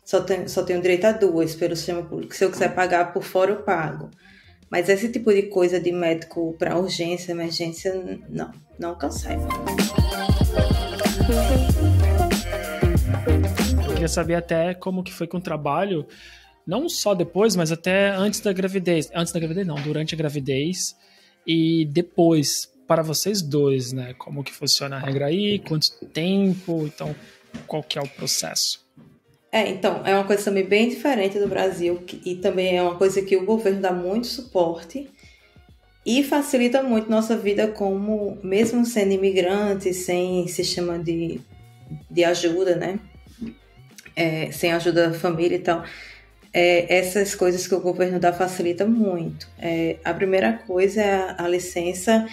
Só tenho direito a 2 pelo sistema público. Se eu quiser pagar por fora, eu pago. Mas esse tipo de coisa de médico para urgência, emergência, não saiba. Eu queria saber até como que foi com o trabalho, não só depois, mas até antes da gravidez. Antes da gravidez não, durante a gravidez e depois... Para vocês dois, né? Como que funciona a regra aí? Quanto tempo? Então, qual que é o processo? Então, é uma coisa também bem diferente do Brasil e também é uma coisa que o governo dá muito suporte e facilita muito nossa vida como, mesmo sendo imigrante, sem sistema de ajuda, né? Sem ajuda da família e tal. Essas coisas que o governo dá facilita muito. A primeira coisa é a licença...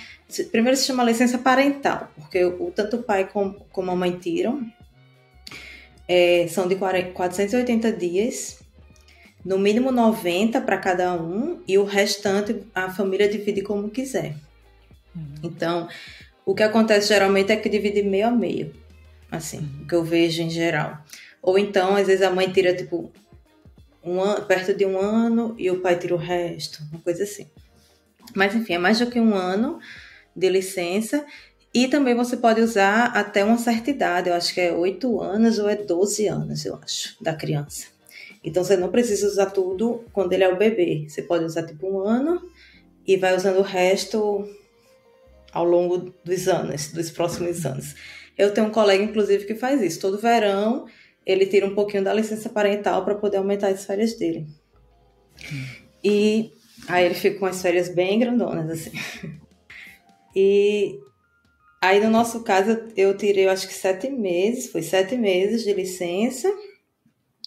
Primeiro se chama licença parental, porque tanto o pai como a mãe tiram. São de 480 dias, no mínimo 90 para cada um, e o restante a família divide como quiser. Então, O que acontece geralmente é que divide meio a meio, assim, o que eu vejo em geral. Ou então, às vezes a mãe tira, tipo, perto de 1 ano e o pai tira o resto, uma coisa assim. Mas, enfim, é mais do que 1 ano de licença. E também você pode usar até uma certa idade, eu acho que é 8 anos ou é 12 anos, eu acho, da criança. Então, você não precisa usar tudo quando ele é o bebê. Você pode usar, tipo, 1 ano e vai usando o resto ao longo dos anos, dos próximos anos. Eu tenho um colega, inclusive, que faz isso. Todo verão, ele tira um pouquinho da licença parental para poder aumentar as férias dele. E aí ele fica com as férias bem grandonas, assim. E aí, no nosso caso, eu tirei, eu acho que 7 meses. Foi 7 meses de licença.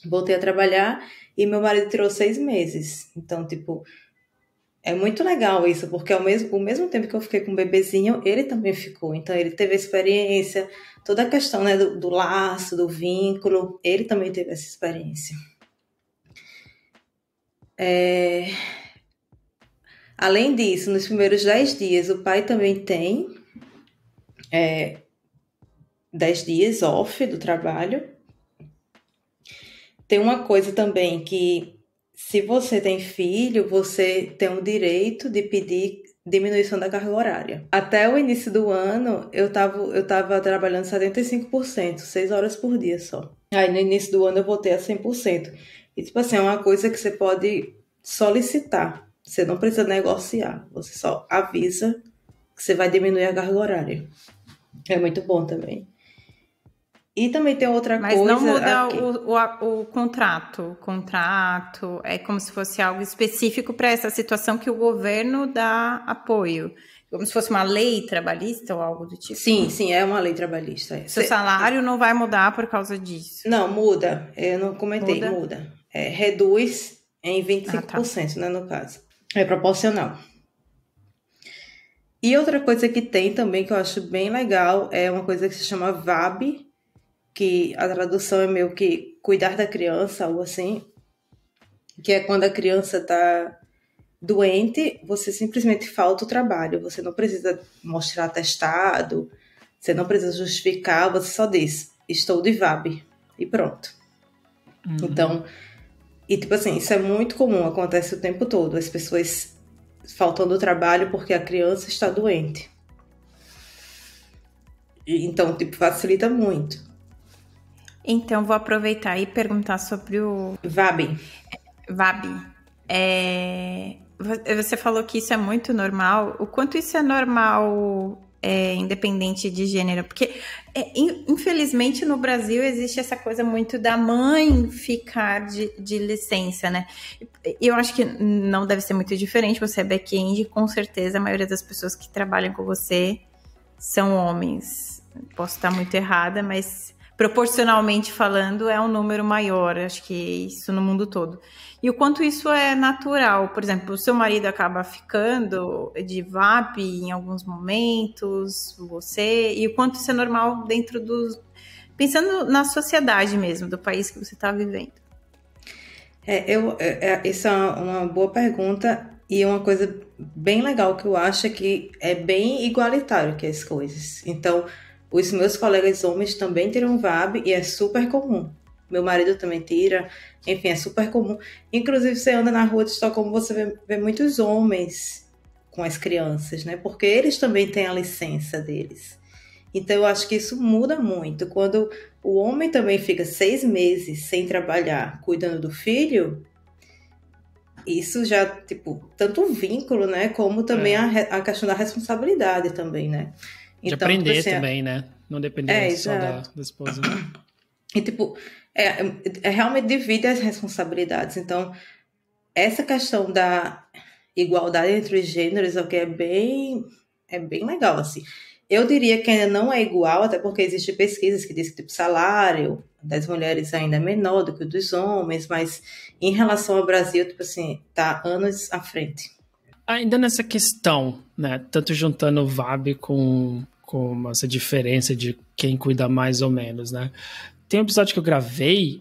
Voltei a trabalhar e meu marido tirou 6 meses. Então, tipo... É muito legal isso, porque ao mesmo tempo que eu fiquei com o bebezinho, ele também ficou. Então, ele teve a experiência, toda a questão, né, do laço, do vínculo, ele também teve essa experiência. Além disso, nos primeiros 10 dias, o pai também tem 10 dias off do trabalho. Tem uma coisa também que... Se você tem filho, você tem o direito de pedir diminuição da carga horária. Até o início do ano, eu tava trabalhando 75%, 6 horas por dia só. Aí no início do ano eu voltei a 100%. E tipo assim, é uma coisa que você pode solicitar. Você não precisa negociar. Você só avisa que você vai diminuir a carga horária. É muito bom também. E também tem outra coisa... Mas não muda o contrato. O contrato é como se fosse algo específico para essa situação que o governo dá apoio. Como se fosse uma lei trabalhista ou algo do tipo? Sim, é uma lei trabalhista. Seu salário não vai mudar por causa disso? Não, muda. Eu não comentei, muda. Reduz em 25%, né, no caso. É proporcional. E outra coisa que tem também, que eu acho bem legal, é uma coisa que se chama VAB, que a tradução é meio que cuidar da criança, algo assim, que é quando a criança está doente, você simplesmente falta o trabalho, você não precisa mostrar atestado, você não precisa justificar, você só diz, estou de VAB, e pronto. Então, e tipo assim, isso é muito comum, acontece o tempo todo, as pessoas faltando o trabalho porque a criança está doente. Então, tipo, facilita muito. Então, vou aproveitar e perguntar sobre o... VAB. Você falou que isso é muito normal. O quanto isso é normal, independente de gênero? Porque, infelizmente, no Brasil existe essa coisa muito da mãe ficar de licença, né? E eu acho que não deve ser muito diferente. Você é back-end, com certeza a maioria das pessoas que trabalham com você são homens. Posso estar muito errada, mas... proporcionalmente falando, é um número maior, acho que isso no mundo todo. E o quanto isso é natural, por exemplo, o seu marido acaba ficando de VAP em alguns momentos, você, e o quanto isso é normal dentro dos... pensando na sociedade mesmo, do país que você está vivendo. Essa é uma boa pergunta e uma coisa bem legal que eu acho é que é bem igualitário que as coisas. Então, os meus colegas homens também tiram VAB e é super comum. Meu marido também tira, enfim, é super comum. Inclusive, você anda na rua de Estocolmo, você vê muitos homens com as crianças, né? Porque eles também têm a licença deles. Então, eu acho que isso muda muito. Quando o homem também fica 6 meses sem trabalhar, cuidando do filho, isso já, tipo, tanto o vínculo, né? Como também a questão da responsabilidade também, né? De então, aprender tipo assim, também, né? Não depender só da esposa. E, tipo, realmente divide as responsabilidades. Então, essa questão da igualdade entre os gêneros é bem legal, assim. Eu diria que ainda não é igual, até porque existem pesquisas que dizem que tipo, o salário das mulheres ainda é menor do que o dos homens, mas em relação ao Brasil, tipo assim, tá anos à frente. Ainda nessa questão, né, tanto juntando o VAB com essa diferença de quem cuida mais ou menos, né? Tem um episódio que eu gravei,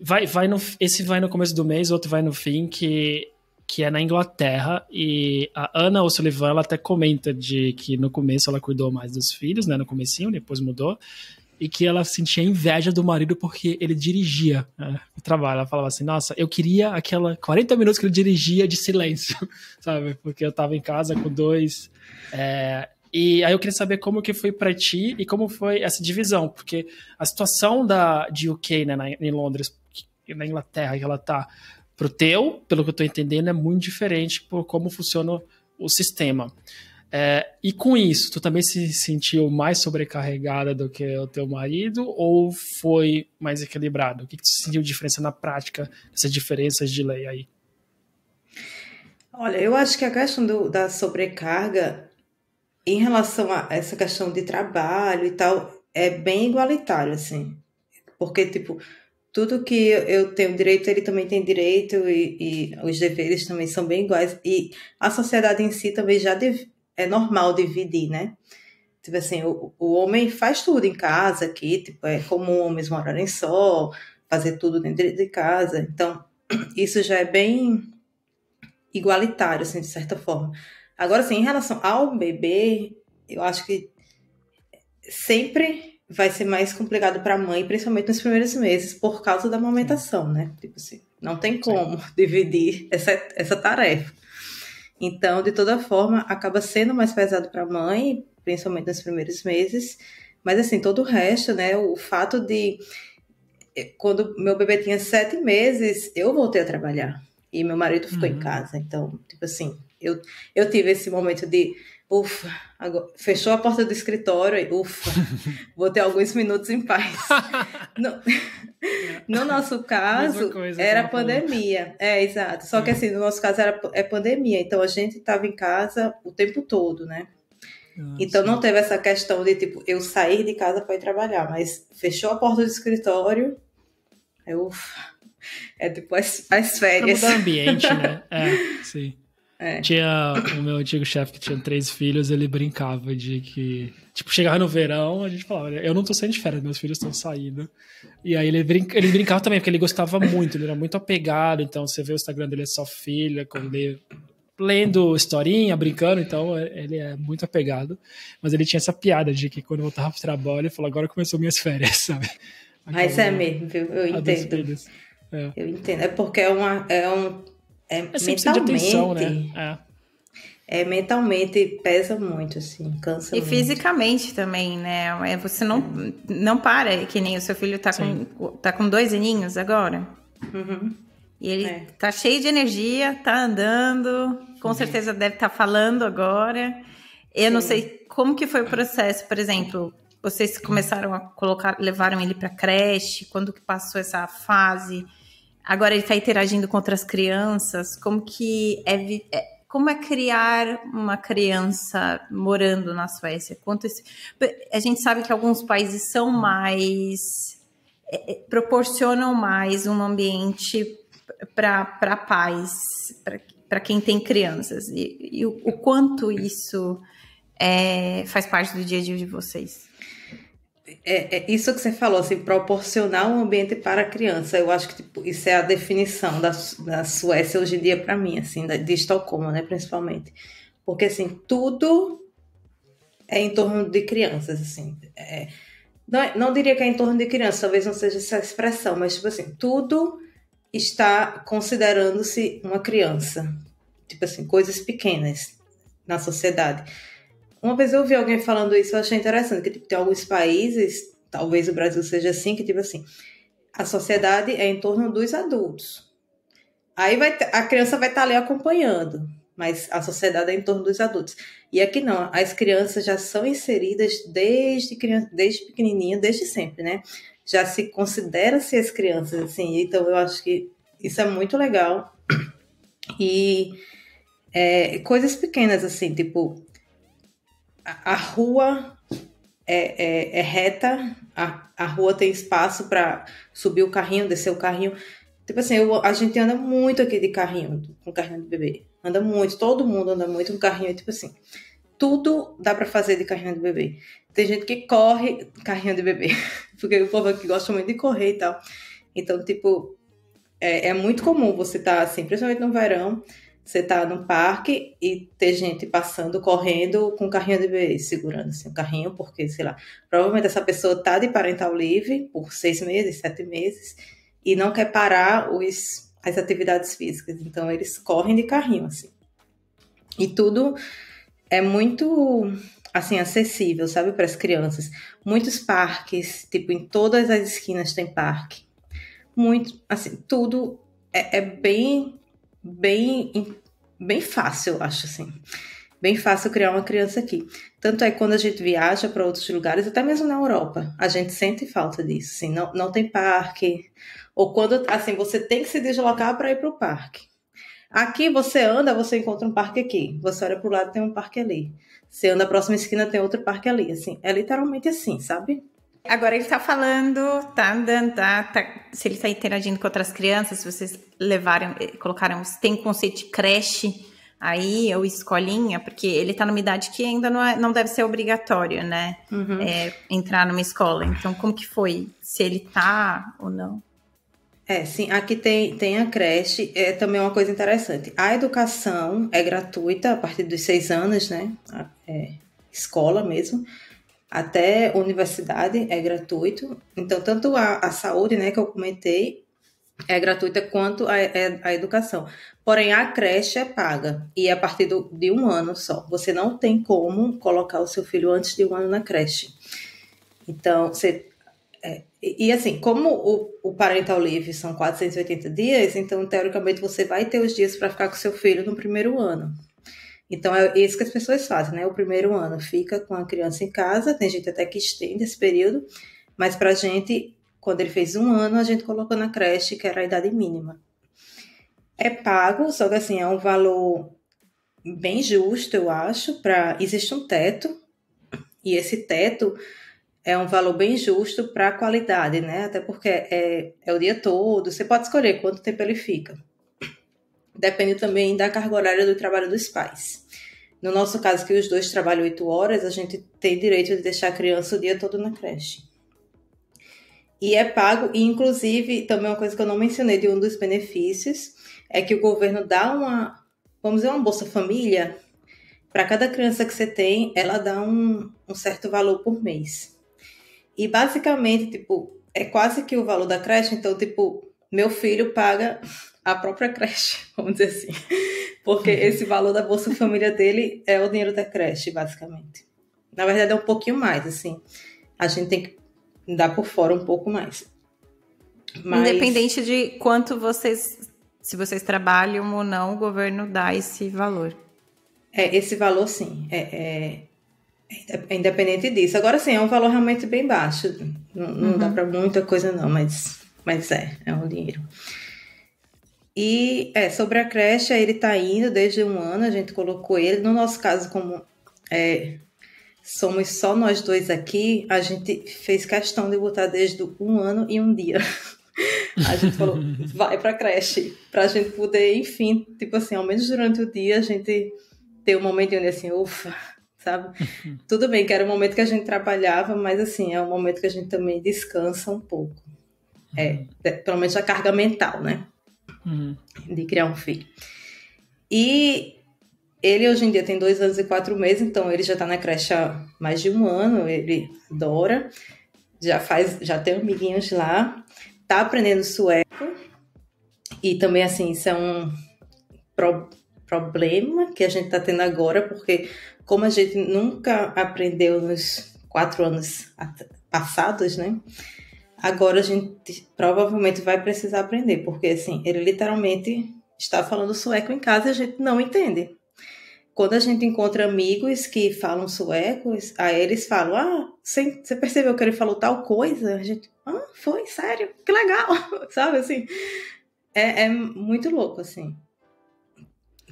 esse vai no começo do mês, outro vai no fim, que que é na Inglaterra, e a Anna O'Sullivan, ela até comenta de que no começo ela cuidou mais dos filhos, né, no comecinho, depois mudou, e que ela sentia inveja do marido porque ele dirigia, né, o trabalho. Ela falava assim, nossa, eu queria aquela 40 minutos que ele dirigia de silêncio, sabe, porque eu tava em casa com dois... E aí eu queria saber como que foi pra ti e como foi essa divisão, porque a situação de UK, né, em Londres, na Inglaterra, que ela tá pro teu, pelo que eu tô entendendo, é muito diferente por como funciona o sistema. E com isso, tu também se sentiu mais sobrecarregada do que o teu marido ou foi mais equilibrado? O que tu sentiu diferença na prática, essas diferenças de lei aí? Olha, eu acho que a questão da sobrecarga em relação a essa questão de trabalho e tal, é bem igualitário, assim. Porque, tipo, tudo que eu tenho direito, ele também tem direito e os deveres também são bem iguais. E a sociedade em si também já é normal dividir, né? Tipo assim, o homem faz tudo em casa aqui, tipo, é comum homens morarem só, fazer tudo dentro de casa. Então, isso já é bem igualitário, assim, de certa forma. Agora, assim, em relação ao bebê, eu acho que sempre vai ser mais complicado para a mãe, principalmente nos primeiros meses, por causa da amamentação, né? Tipo assim, não tem como dividir essa tarefa. Então, de toda forma, acaba sendo mais pesado para a mãe, principalmente nos primeiros meses. Mas, assim, todo o resto, né? O fato de... Quando meu bebê tinha 7 meses, eu voltei a trabalhar. E meu marido ficou em casa. Então, tipo assim... Eu tive esse momento de, ufa, agora, fechou a porta do escritório e, ufa, vou ter alguns minutos em paz. No nosso caso, era pandemia. Exato. Só que assim, no nosso caso é pandemia, então a gente estava em casa o tempo todo, né? Então não teve essa questão de, tipo, eu sair de casa para ir trabalhar, mas fechou a porta do escritório, ufa, é tipo as férias. Pra mudar o ambiente, né? Sim. Tinha o meu antigo chefe que tinha 3 filhos, ele brincava de que, tipo, chegava no verão, a gente falava, eu não tô saindo de férias, meus filhos estão saindo. E aí ele brincava também, porque ele gostava muito, ele era muito apegado, então você vê o Instagram dele é só filha, lendo historinha, brincando, então ele é muito apegado. Mas ele tinha essa piada de que quando voltava pro trabalho, ele falou, agora começou minhas férias, sabe? Mas é mesmo, viu? Eu entendo. Eu entendo, é porque mentalmente, atenção, né? Mentalmente pesa muito, assim, cansa muito. E fisicamente também, né? Você não para, que nem o seu filho tá com 2 aninhos agora. Uhum. E ele tá cheio de energia, tá andando, com certeza deve estar falando agora. Eu não sei como que foi o processo, por exemplo, vocês começaram a levaram ele pra creche, quando que passou essa fase? Agora ele está interagindo com outras crianças. Como é criar uma criança morando na Suécia? A gente sabe que alguns países são mais... proporcionam mais um ambiente para pais, para quem tem crianças. E o quanto isso faz parte do dia a dia de vocês? Isso que você falou, assim, proporcionar um ambiente para a criança. Eu acho que tipo, isso é a definição da Suécia hoje em dia para mim, assim, de Estocolmo, né, principalmente. Porque, assim, tudo é em torno de crianças, assim. Não diria que é em torno de crianças, talvez não seja essa expressão, mas, tipo assim, tudo está considerando-se uma criança. Tipo assim, coisas pequenas na sociedade. Uma vez eu ouvi alguém falando isso, eu achei interessante, que tipo, tem alguns países, talvez o Brasil seja assim, que tipo assim, a sociedade é em torno dos adultos. Aí a criança vai estar ali acompanhando, mas a sociedade é em torno dos adultos. E aqui não, as crianças já são inseridas desde pequenininha, desde sempre, né? Já se considera-se as crianças, assim, então eu acho que isso é muito legal. E coisas pequenas, assim, tipo... A rua é reta, a rua tem espaço para subir o carrinho, descer o carrinho. Tipo assim, a gente anda muito aqui de carrinho, com carrinho de bebê. Anda muito, todo mundo anda muito com carrinho. Tipo assim, tudo dá para fazer de carrinho de bebê. Tem gente que corre carrinho de bebê, porque o povo aqui gosta muito de correr e tal. Então, tipo, é muito comum você estar assim, principalmente no verão, você tá no parque e ter gente passando, correndo com um carrinho de bebê, segurando assim, o carrinho, porque, sei lá, provavelmente essa pessoa tá de parental leave por 6 meses, 7 meses, e não quer parar as atividades físicas. Então, eles correm de carrinho, assim. E tudo é muito, assim, acessível, sabe, para as crianças. Muitos parques, tipo, em todas as esquinas tem parque. Muito, assim, tudo é bem fácil, eu acho, assim. Bem fácil criar uma criança aqui. Tanto é que quando a gente viaja para outros lugares, até mesmo na Europa, a gente sente falta disso, assim, não tem parque. Ou quando, assim, você tem que se deslocar para ir para o parque. Aqui você anda, você encontra um parque aqui. Você olha para o lado, tem um parque ali. Você anda, a próxima esquina tem outro parque ali, assim. É literalmente assim, sabe? Agora ele tá falando, tá andando, se ele tá interagindo com outras crianças, se vocês colocaram, se tem conceito de creche aí, ou escolinha, porque ele tá numa idade que ainda não deve ser obrigatório, né? Uhum. Entrar numa escola. Então, como que foi? Se ele tá ou não? Sim, aqui tem a creche, é também uma coisa interessante. A educação é gratuita a partir dos 6 anos, né? Escola mesmo. Até universidade é gratuito. Então, tanto a saúde, né, que eu comentei, é gratuita quanto a educação. Porém, a creche é paga e é a partir de 1 ano só. Você não tem como colocar o seu filho antes de 1 ano na creche. Então, e assim, como o parental leave são 480 dias, então, teoricamente, você vai ter os dias para ficar com seu filho no primeiro ano. Então, é isso que as pessoas fazem, né? O primeiro ano fica com a criança em casa, tem gente até que estende esse período, mas pra gente, quando ele fez 1 ano, a gente colocou na creche, que era a idade mínima. É pago, só que assim, é um valor bem justo, eu acho, existe um teto, e esse teto é um valor bem justo para a qualidade, né? Até porque é o dia todo, você pode escolher quanto tempo ele fica. Depende também da carga horária do trabalho dos pais. No nosso caso, que os dois trabalham 8 horas, a gente tem direito de deixar a criança o dia todo na creche. E é pago, e inclusive, também uma coisa que eu não mencionei de um dos benefícios, é que o governo dá vamos dizer, uma Bolsa Família. Para cada criança que você tem, ela dá um certo valor por mês. E basicamente, tipo, é quase que o valor da creche, então, tipo, meu filho paga a própria creche, vamos dizer assim. Porque esse valor da Bolsa Família dele é o dinheiro da creche, basicamente. Na verdade, é um pouquinho mais, assim. A gente tem que dar por fora um pouco mais. Mas... Independente de quanto se vocês trabalham ou não, o governo dá esse valor. Esse valor, sim. É independente disso. Agora, sim, é um valor realmente bem baixo. Não dá para muita coisa, não, mas é um dinheiro. E sobre a creche, ele está indo desde 1 ano, a gente colocou ele. No nosso caso, como somos só nós dois aqui, a gente fez questão de botar desde 1 ano e 1 dia. A gente falou, vai para a creche, para a gente poder, enfim, tipo assim, ao menos durante o dia, a gente ter um momento onde assim, ufa, sabe? Tudo bem que era um momento que a gente trabalhava, mas assim, é um momento que a gente também descansa um pouco. Pelo menos a carga mental, né? De criar um filho. E ele hoje em dia tem 2 anos e 4 meses, então ele já está na creche há mais de 1 ano, ele adora, já tem amiguinhos lá, tá aprendendo sueco, e também assim, isso é um problema que a gente está tendo agora, porque como a gente nunca aprendeu nos 4 anos passados, né? Agora a gente provavelmente vai precisar aprender, porque assim, ele literalmente está falando sueco em casa e a gente não entende. Quando a gente encontra amigos que falam sueco, aí eles falam, você percebeu que ele falou tal coisa? A gente, foi, sério, que legal, sabe, assim, é muito louco, assim.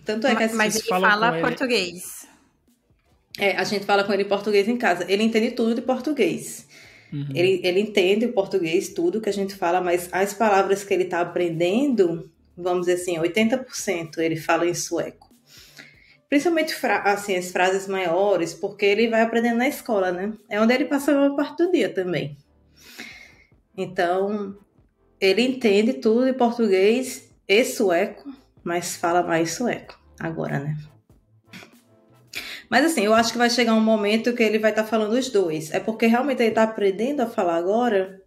Tanto é que mas ele fala português. A gente fala com ele em português em casa, ele entende tudo de português. Ele entende o português, tudo que a gente fala, mas as palavras que ele está aprendendo, vamos dizer assim, 80% ele fala em sueco. Principalmente assim, as frases maiores, porque ele vai aprendendo na escola, né? É onde ele passa a maior parte do dia também. Então, ele entende tudo de português e sueco, mas fala mais sueco. agora, né? Mas assim, eu acho que vai chegar um momento que ele vai estar falando os dois. É porque realmente ele está aprendendo a falar agora.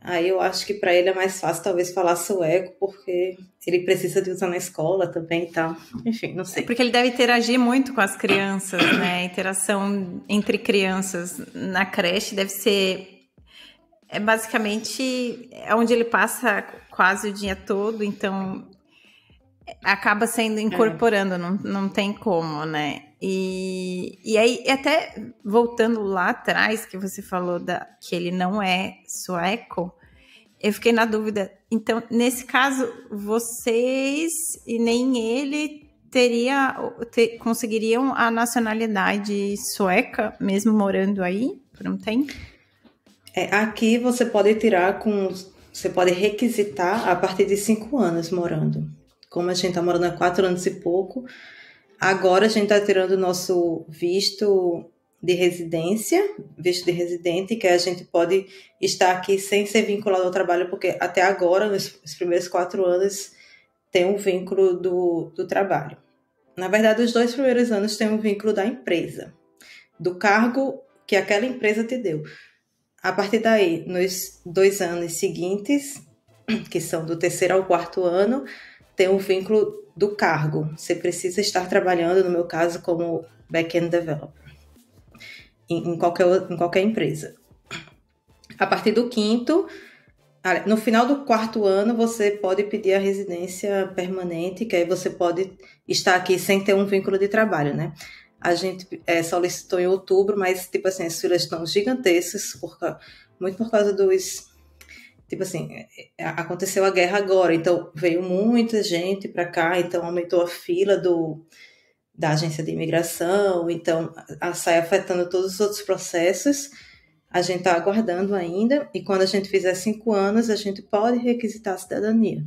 Aí eu acho que para ele é mais fácil talvez falar sueco, porque ele precisa de usar na escola também e tal. Enfim, não sei. Porque ele deve interagir muito com as crianças, né? A interação entre crianças na creche deve ser... basicamente onde ele passa quase o dia todo, então acaba sendo incorporando, não tem como, né? E aí, até voltando lá atrás, que você falou que ele não é sueco, eu fiquei na dúvida. Então, nesse caso, vocês e nem ele conseguiriam a nacionalidade sueca, mesmo morando aí por um tempo? Aqui você pode tirar você pode requisitar a partir de 5 anos morando. Como a gente está morando há 4 anos e pouco, agora a gente está tirando o nosso visto de residência, visto de residente, que a gente pode estar aqui sem ser vinculado ao trabalho, porque até agora, nos primeiros 4 anos, tem um vínculo do trabalho. Na verdade, os 2 primeiros anos tem um vínculo da empresa, do cargo que aquela empresa te deu. A partir daí, nos 2 anos seguintes, que são do 3º ao 4º ano, tem um vínculo do cargo. Você precisa estar trabalhando, no meu caso, como back-end developer, em qualquer empresa. A partir do 5º, no final do 4º ano, você pode pedir a residência permanente, que aí você pode estar aqui sem ter um vínculo de trabalho, né? A gente solicitou em outubro, mas, tipo assim, as filas estão gigantescas, muito por causa dos... Tipo assim, aconteceu a guerra agora, então veio muita gente para cá, então aumentou a fila da agência de imigração, então sai afetando todos os outros processos. A gente está aguardando ainda, e quando a gente fizer 5 anos, a gente pode requisitar a cidadania.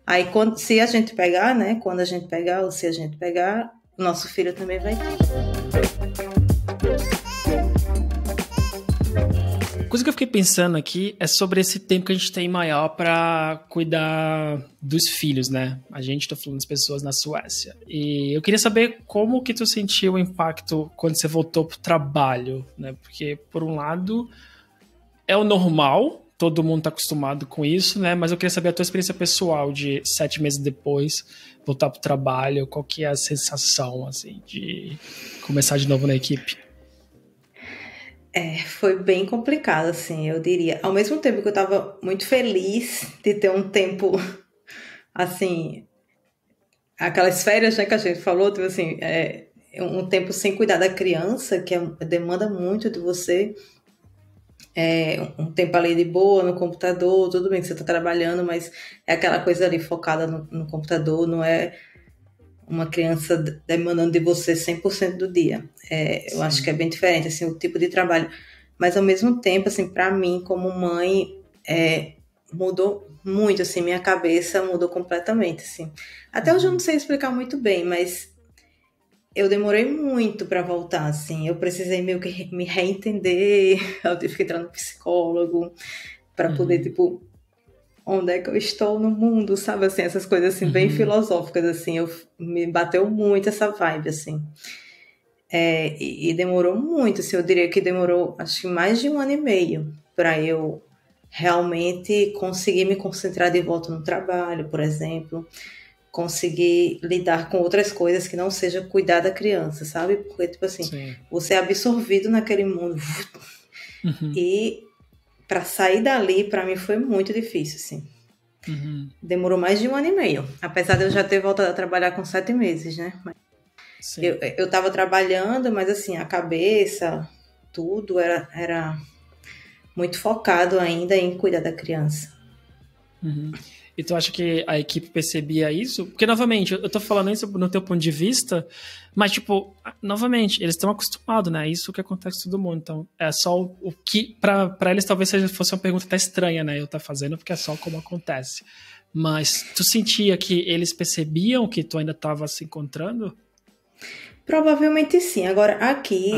Aí, se a gente pegar, né, quando a gente pegar, ou se a gente pegar, o nosso filho também vai ter. Coisa que eu fiquei pensando aqui é sobre esse tempo que a gente tem maior para cuidar dos filhos, né? A gente tá falando das pessoas na Suécia. E eu queria saber como que tu sentiu o impacto quando você voltou pro trabalho, né? Porque, por um lado, é o normal, todo mundo tá acostumado com isso, né? Mas eu queria saber a tua experiência pessoal de 7 meses depois, voltar pro trabalho, qual que é a sensação, assim, de começar de novo na equipe? Foi bem complicado, assim, eu diria. Ao mesmo tempo que eu estava muito feliz de ter um tempo, assim, aquelas férias, né, que a gente falou, tipo assim, um tempo sem cuidar da criança, que demanda muito de você, um tempo ali de boa no computador, tudo bem que você está trabalhando, mas é aquela coisa ali focada no computador, não é uma criança demandando de você 100% do dia. Eu acho que é bem diferente, assim, o tipo de trabalho. Mas, ao mesmo tempo, assim, para mim, como mãe, mudou muito, assim, minha cabeça mudou completamente, assim. Até hoje eu não sei explicar muito bem, mas eu demorei muito para voltar, assim. Eu precisei meio que me reentender, eu tive que entrar no psicólogo para poder, tipo... onde é que eu estou no mundo, sabe, assim, essas coisas, assim, bem filosóficas, assim, me bateu muito essa vibe, assim, e demorou muito, assim, eu diria que demorou, acho que mais de 1 ano e meio, para eu realmente conseguir me concentrar de volta no trabalho, por exemplo, conseguir lidar com outras coisas que não seja cuidar da criança, sabe, porque, tipo assim, Sim. Você é absorvido naquele mundo, e para sair dali, para mim, foi muito difícil, assim. Demorou mais de 1 ano e meio. Apesar de eu já ter voltado a trabalhar com 7 meses, né? Eu tava trabalhando, mas, assim, a cabeça, tudo era muito focado ainda em cuidar da criança. E tu acha que a equipe percebia isso? Porque, novamente, eu tô falando isso no teu ponto de vista, mas, tipo, novamente, eles estão acostumados, né? Isso que acontece com todo mundo. Então, é só o que... Pra eles, talvez fosse uma pergunta até estranha, né? Eu tá fazendo, porque é só como acontece. Mas tu sentia que eles percebiam que tu ainda tava se encontrando? Provavelmente sim. Agora, aqui,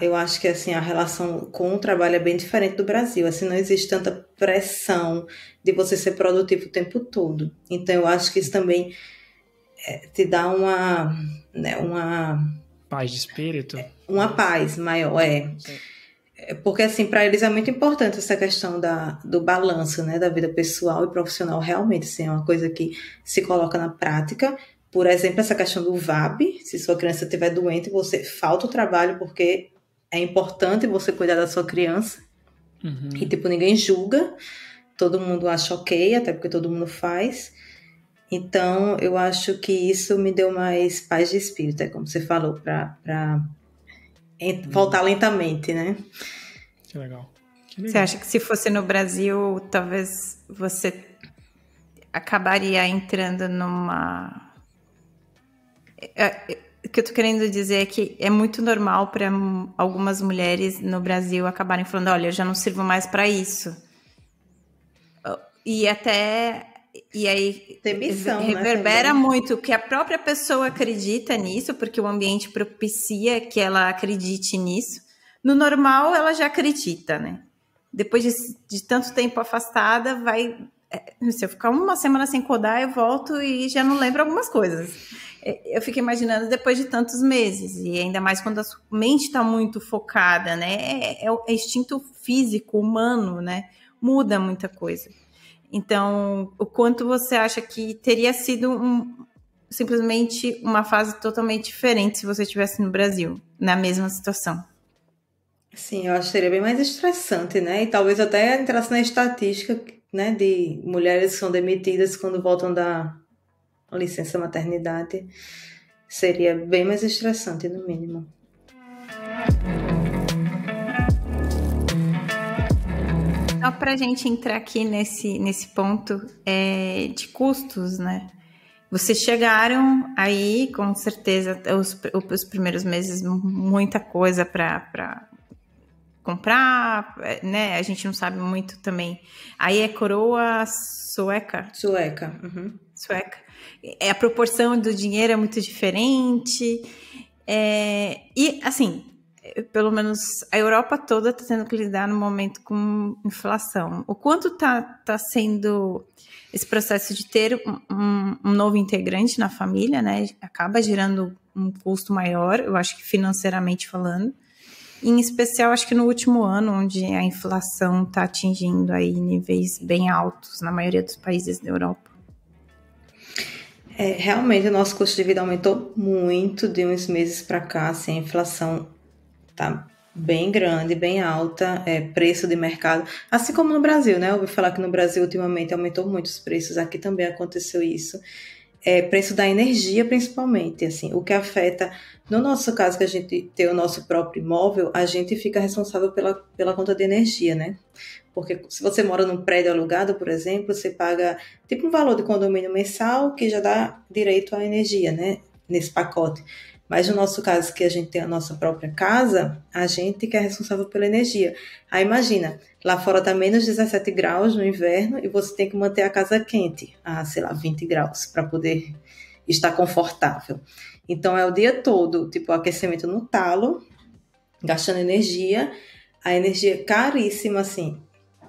eu acho que assim, a relação com o trabalho é bem diferente do Brasil. Assim, não existe tanta pressão de você ser produtivo o tempo todo. Então, eu acho que isso também te dá uma, né, paz de espírito? Uma paz maior, Sim. Porque, assim, para eles é muito importante essa questão do balanço, né, da vida pessoal e profissional, realmente, assim, é uma coisa que se coloca na prática. Por exemplo, essa questão do VAB, se sua criança estiver doente, você falta o trabalho porque é importante você cuidar da sua criança. Uhum. E, tipo, ninguém julga, todo mundo acha ok, até porque todo mundo faz. Então, eu acho que isso me deu mais paz de espírito, é como você falou, para voltar lentamente, né? Que legal. Você acha que se fosse no Brasil, talvez você acabaria entrando numa... O que eu tô querendo dizer é que é muito normal para algumas mulheres no Brasil acabarem falando, olha, eu já não sirvo mais para isso. E até... E aí Demissão, reverbera né, muito que a própria pessoa acredita nisso, porque o ambiente propicia que ela acredite nisso. No normal, ela já acredita, né? Depois de tanto tempo afastada, se eu ficar uma semana sem codar, eu volto e já não lembro algumas coisas. Eu fico imaginando depois de tantos meses, e ainda mais quando a sua mente está muito focada, né? É instinto físico, humano, né? Muda muita coisa. Então, o quanto você acha que teria sido simplesmente uma fase totalmente diferente se você estivesse no Brasil, na mesma situação? Sim, eu acho que seria bem mais estressante, né? E talvez até entrasse na estatística, né, de mulheres que são demitidas quando voltam da licença maternidade. Seria bem mais estressante, no mínimo. Só para a gente entrar aqui nesse ponto de custos, né? Vocês chegaram aí, com certeza, os primeiros meses, muita coisa para comprar, né? A gente não sabe muito também. Aí é coroa sueca? Sueca. Uhum. Sueca. A proporção do dinheiro é muito diferente. E, assim, pelo menos a Europa toda está tendo que lidar no momento com inflação. O quanto está sendo esse processo de ter um novo integrante na família, né? Acaba gerando um custo maior, eu acho que financeiramente falando. Em especial, acho que no último ano, onde a inflação está atingindo aí níveis bem altos na maioria dos países da Europa. Realmente, o nosso custo de vida aumentou muito de uns meses para cá, assim, a inflação tá bem grande, bem alta, preço de mercado, assim como no Brasil, né? Eu ouvi falar que no Brasil ultimamente aumentou muito os preços, aqui também aconteceu isso. Preço da energia, principalmente, assim, o que afeta, no nosso caso, que a gente tem o nosso próprio imóvel, a gente fica responsável pela conta de energia, né? Porque se você mora num prédio alugado, por exemplo, você paga tipo um valor de condomínio mensal que já dá direito à energia, né? Nesse pacote. Mas no nosso caso, que a gente tem a nossa própria casa, a gente que é responsável pela energia. Aí imagina, lá fora tá menos 17 graus no inverno e você tem que manter a casa quente, a, sei lá, 20 graus, para poder estar confortável. Então é o dia todo, tipo, aquecimento no talo, gastando energia, a energia caríssima, assim,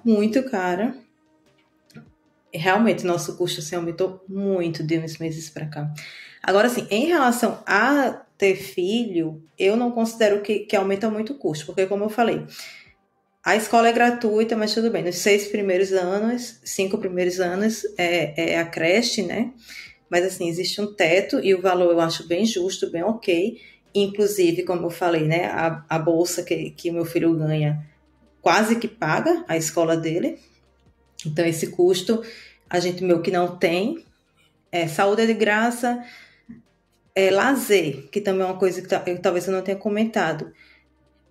muito cara. Realmente, nosso custo assim, aumentou muito de uns meses para cá. Agora, assim, em relação a ter filho, eu não considero que aumenta muito o custo, porque, como eu falei, a escola é gratuita, mas tudo bem. Nos 6 primeiros anos, 5 primeiros anos é a creche, né? Mas, assim, existe um teto e o valor eu acho bem justo, bem ok. Inclusive, como eu falei, né? A bolsa que o meu filho ganha quase que paga a escola dele. Então, esse custo a gente meio que não tem. Saúde é de graça. Lazer, que também é uma coisa que talvez eu não tenha comentado.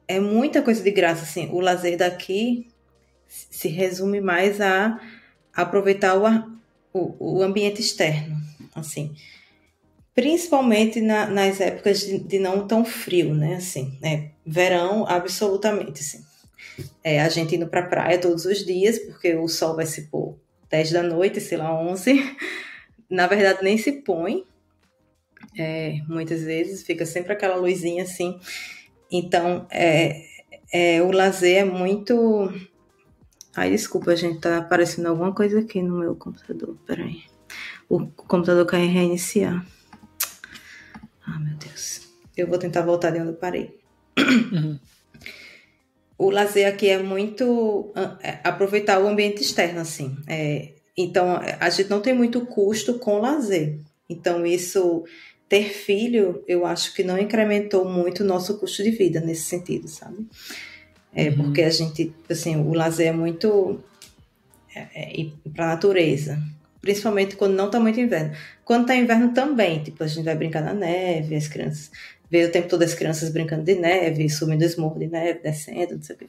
É muita coisa de graça, assim. O lazer daqui se resume mais a aproveitar o ambiente externo, assim. Principalmente nas épocas de não tão frio, né? Assim, verão, absolutamente, assim. A gente indo pra praia todos os dias, porque o sol vai se pôr 10 da noite, sei lá, 11. Na verdade, nem se põe. Muitas vezes, fica sempre aquela luzinha assim. Então, o lazer é muito... Ai, desculpa, gente, tá aparecendo alguma coisa aqui no meu computador. Peraí. O computador quer reiniciar. Ah, meu Deus. Eu vou tentar voltar de onde eu parei. O lazer aqui é muito aproveitar o ambiente externo, assim. Então, a gente não tem muito custo com o lazer. Então, ter filho, eu acho que não incrementou muito o nosso custo de vida nesse sentido, sabe? Porque a gente, assim, o lazer é muito ir para a natureza. Principalmente quando não está muito inverno. Quando está inverno também, tipo, a gente vai brincar na neve, as crianças... Vê o tempo todo as crianças brincando de neve, subindo os morros de neve, descendo, não sei o quê.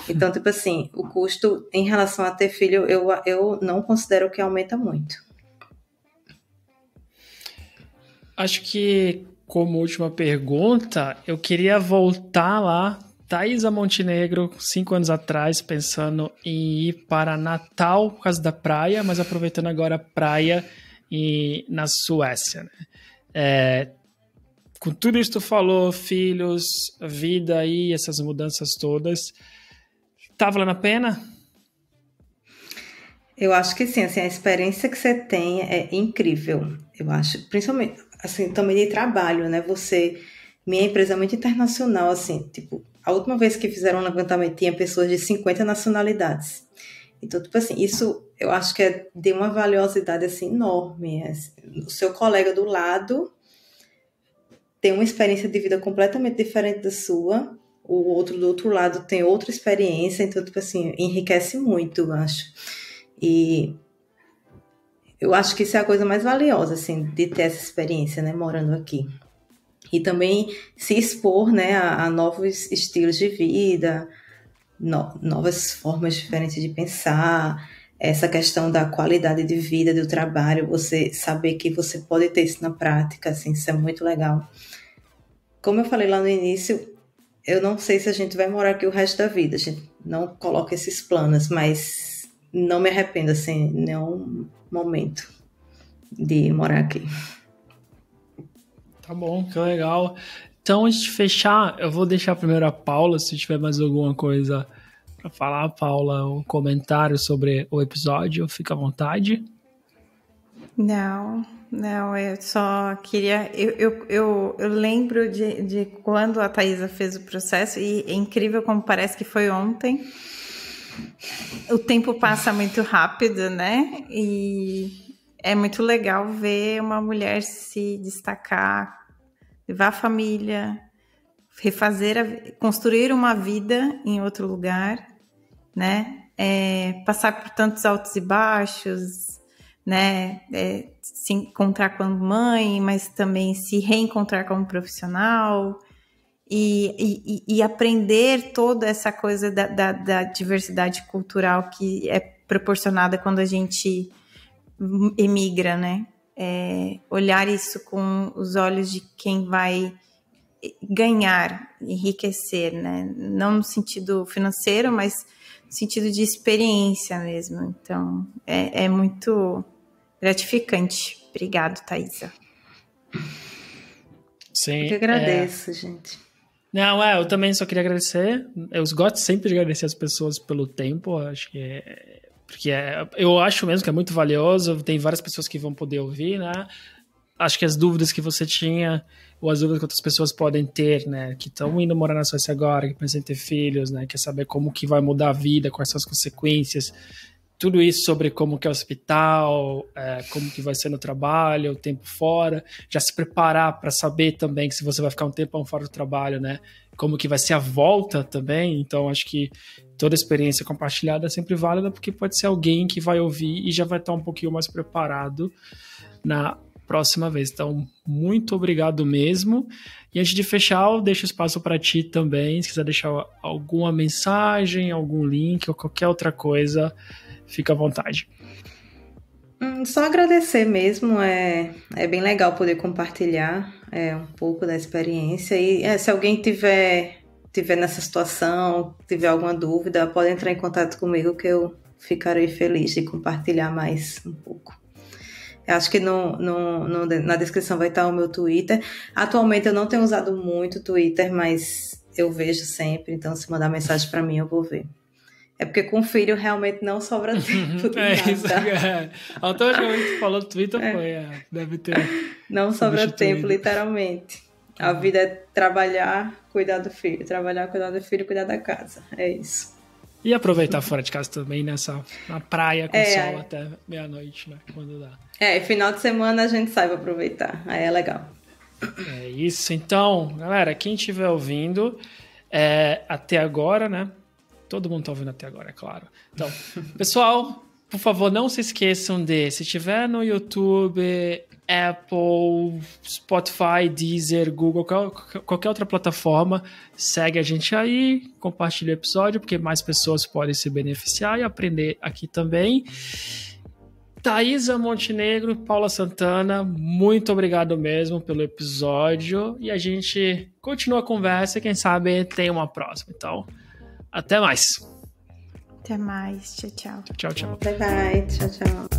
Então, tipo assim, o custo em relação a ter filho, eu não considero que aumenta muito. Acho que, como última pergunta, eu queria voltar lá, Thaisa Montenegro, 5 anos atrás, pensando em ir para Natal por causa da praia, mas aproveitando agora a praia na Suécia, né? Com tudo isso que tu falou, filhos, vida aí, essas mudanças todas, tá valendo a pena? Eu acho que sim, assim, a experiência que você tem é incrível, eu acho. Principalmente, assim, também de trabalho, né? Minha empresa é muito internacional, assim, tipo, a última vez que fizeram um levantamento tinha pessoas de 50 nacionalidades. Então, tipo assim, isso eu acho que é de uma valiosidade, assim, enorme. O seu colega do lado tem uma experiência de vida completamente diferente da sua, o outro do outro lado tem outra experiência, então, tipo assim, enriquece muito, eu acho. E eu acho que isso é a coisa mais valiosa, assim, de ter essa experiência, né, morando aqui. E também se expor, né, a novos estilos de vida, novas formas diferentes de pensar, essa questão da qualidade de vida, do trabalho, você saber que você pode ter isso na prática, assim, isso é muito legal. Como eu falei lá no início, eu não sei se a gente vai morar aqui o resto da vida. A gente não coloca esses planos, mas não me arrependo, assim, em nenhum momento de morar aqui. Tá bom, que legal. Então, antes de fechar, eu vou deixar primeiro a Paula, se tiver mais alguma coisa para falar, Paula, um comentário sobre o episódio, fica à vontade. Não, eu só queria... Eu lembro de quando a Thaisa fez o processo e é incrível como parece que foi ontem. O tempo passa muito rápido, né? E é muito legal ver uma mulher se destacar, levar a família, construir uma vida em outro lugar, né? Passar por tantos altos e baixos, né? Se encontrar com a mãe, mas também se reencontrar como profissional e aprender toda essa coisa da diversidade cultural que é proporcionada quando a gente emigra, né? Olhar isso com os olhos de quem vai ganhar, enriquecer, né? Não no sentido financeiro, mas no sentido de experiência mesmo. Então, é muito gratificante. Obrigado, Thaisa. Sim. Eu que agradeço, gente. Não, eu também só queria agradecer. Eu gosto sempre de agradecer as pessoas pelo tempo. Acho que porque eu acho mesmo que é muito valioso. Tem várias pessoas que vão poder ouvir, né? Acho que as dúvidas que você tinha, ou as dúvidas que outras pessoas podem ter, né? Que estão indo morar na Suécia agora, que pensam em ter filhos, né? Quer saber como que vai mudar a vida, quais são as consequências. Tudo isso sobre como que é o hospital, como que vai ser no trabalho, o tempo fora. Já se preparar para saber também que se você vai ficar um tempão fora do trabalho, né? Como que vai ser a volta também. Então, acho que toda experiência compartilhada é sempre válida, porque pode ser alguém que vai ouvir e já vai estar um pouquinho mais preparado na próxima vez. Então, muito obrigado mesmo. E antes de fechar, eu deixo espaço para ti também. Se quiser deixar alguma mensagem, algum link ou qualquer outra coisa, fica à vontade. Só agradecer mesmo. É bem legal poder compartilhar um pouco da experiência. E se alguém tiver nessa situação, tiver alguma dúvida, pode entrar em contato comigo que eu ficarei feliz de compartilhar mais um pouco. Eu acho que na descrição vai estar o meu Twitter. Atualmente eu não tenho usado muito o Twitter, mas eu vejo sempre. Então, se mandar mensagem para mim, eu vou ver. É porque com filho realmente não sobra tempo de nada. Isso. Automaticamente falou do Twitter, deve ter Não sobra tempo, literalmente. A vida é trabalhar, cuidar do filho. Trabalhar, cuidar do filho, cuidar da casa. É isso. E aproveitar fora de casa também, na praia com sol até meia-noite, né? Quando dá. Final de semana a gente sai pra aproveitar. Aí é legal. É isso. Então, galera, quem estiver ouvindo até agora, né? Todo mundo tá ouvindo até agora, é claro. Então, pessoal, por favor, não se esqueçam se estiver no YouTube, Apple, Spotify, Deezer, Google, qualquer outra plataforma, segue a gente aí, compartilha o episódio, porque mais pessoas podem se beneficiar e aprender aqui também. Thaisa Montenegro, Paula Santana, muito obrigado mesmo pelo episódio e a gente continua a conversa e quem sabe tem uma próxima. Então, até mais. Até mais. Tchau, tchau. Tchau, tchau. Bye, bye. Tchau, tchau.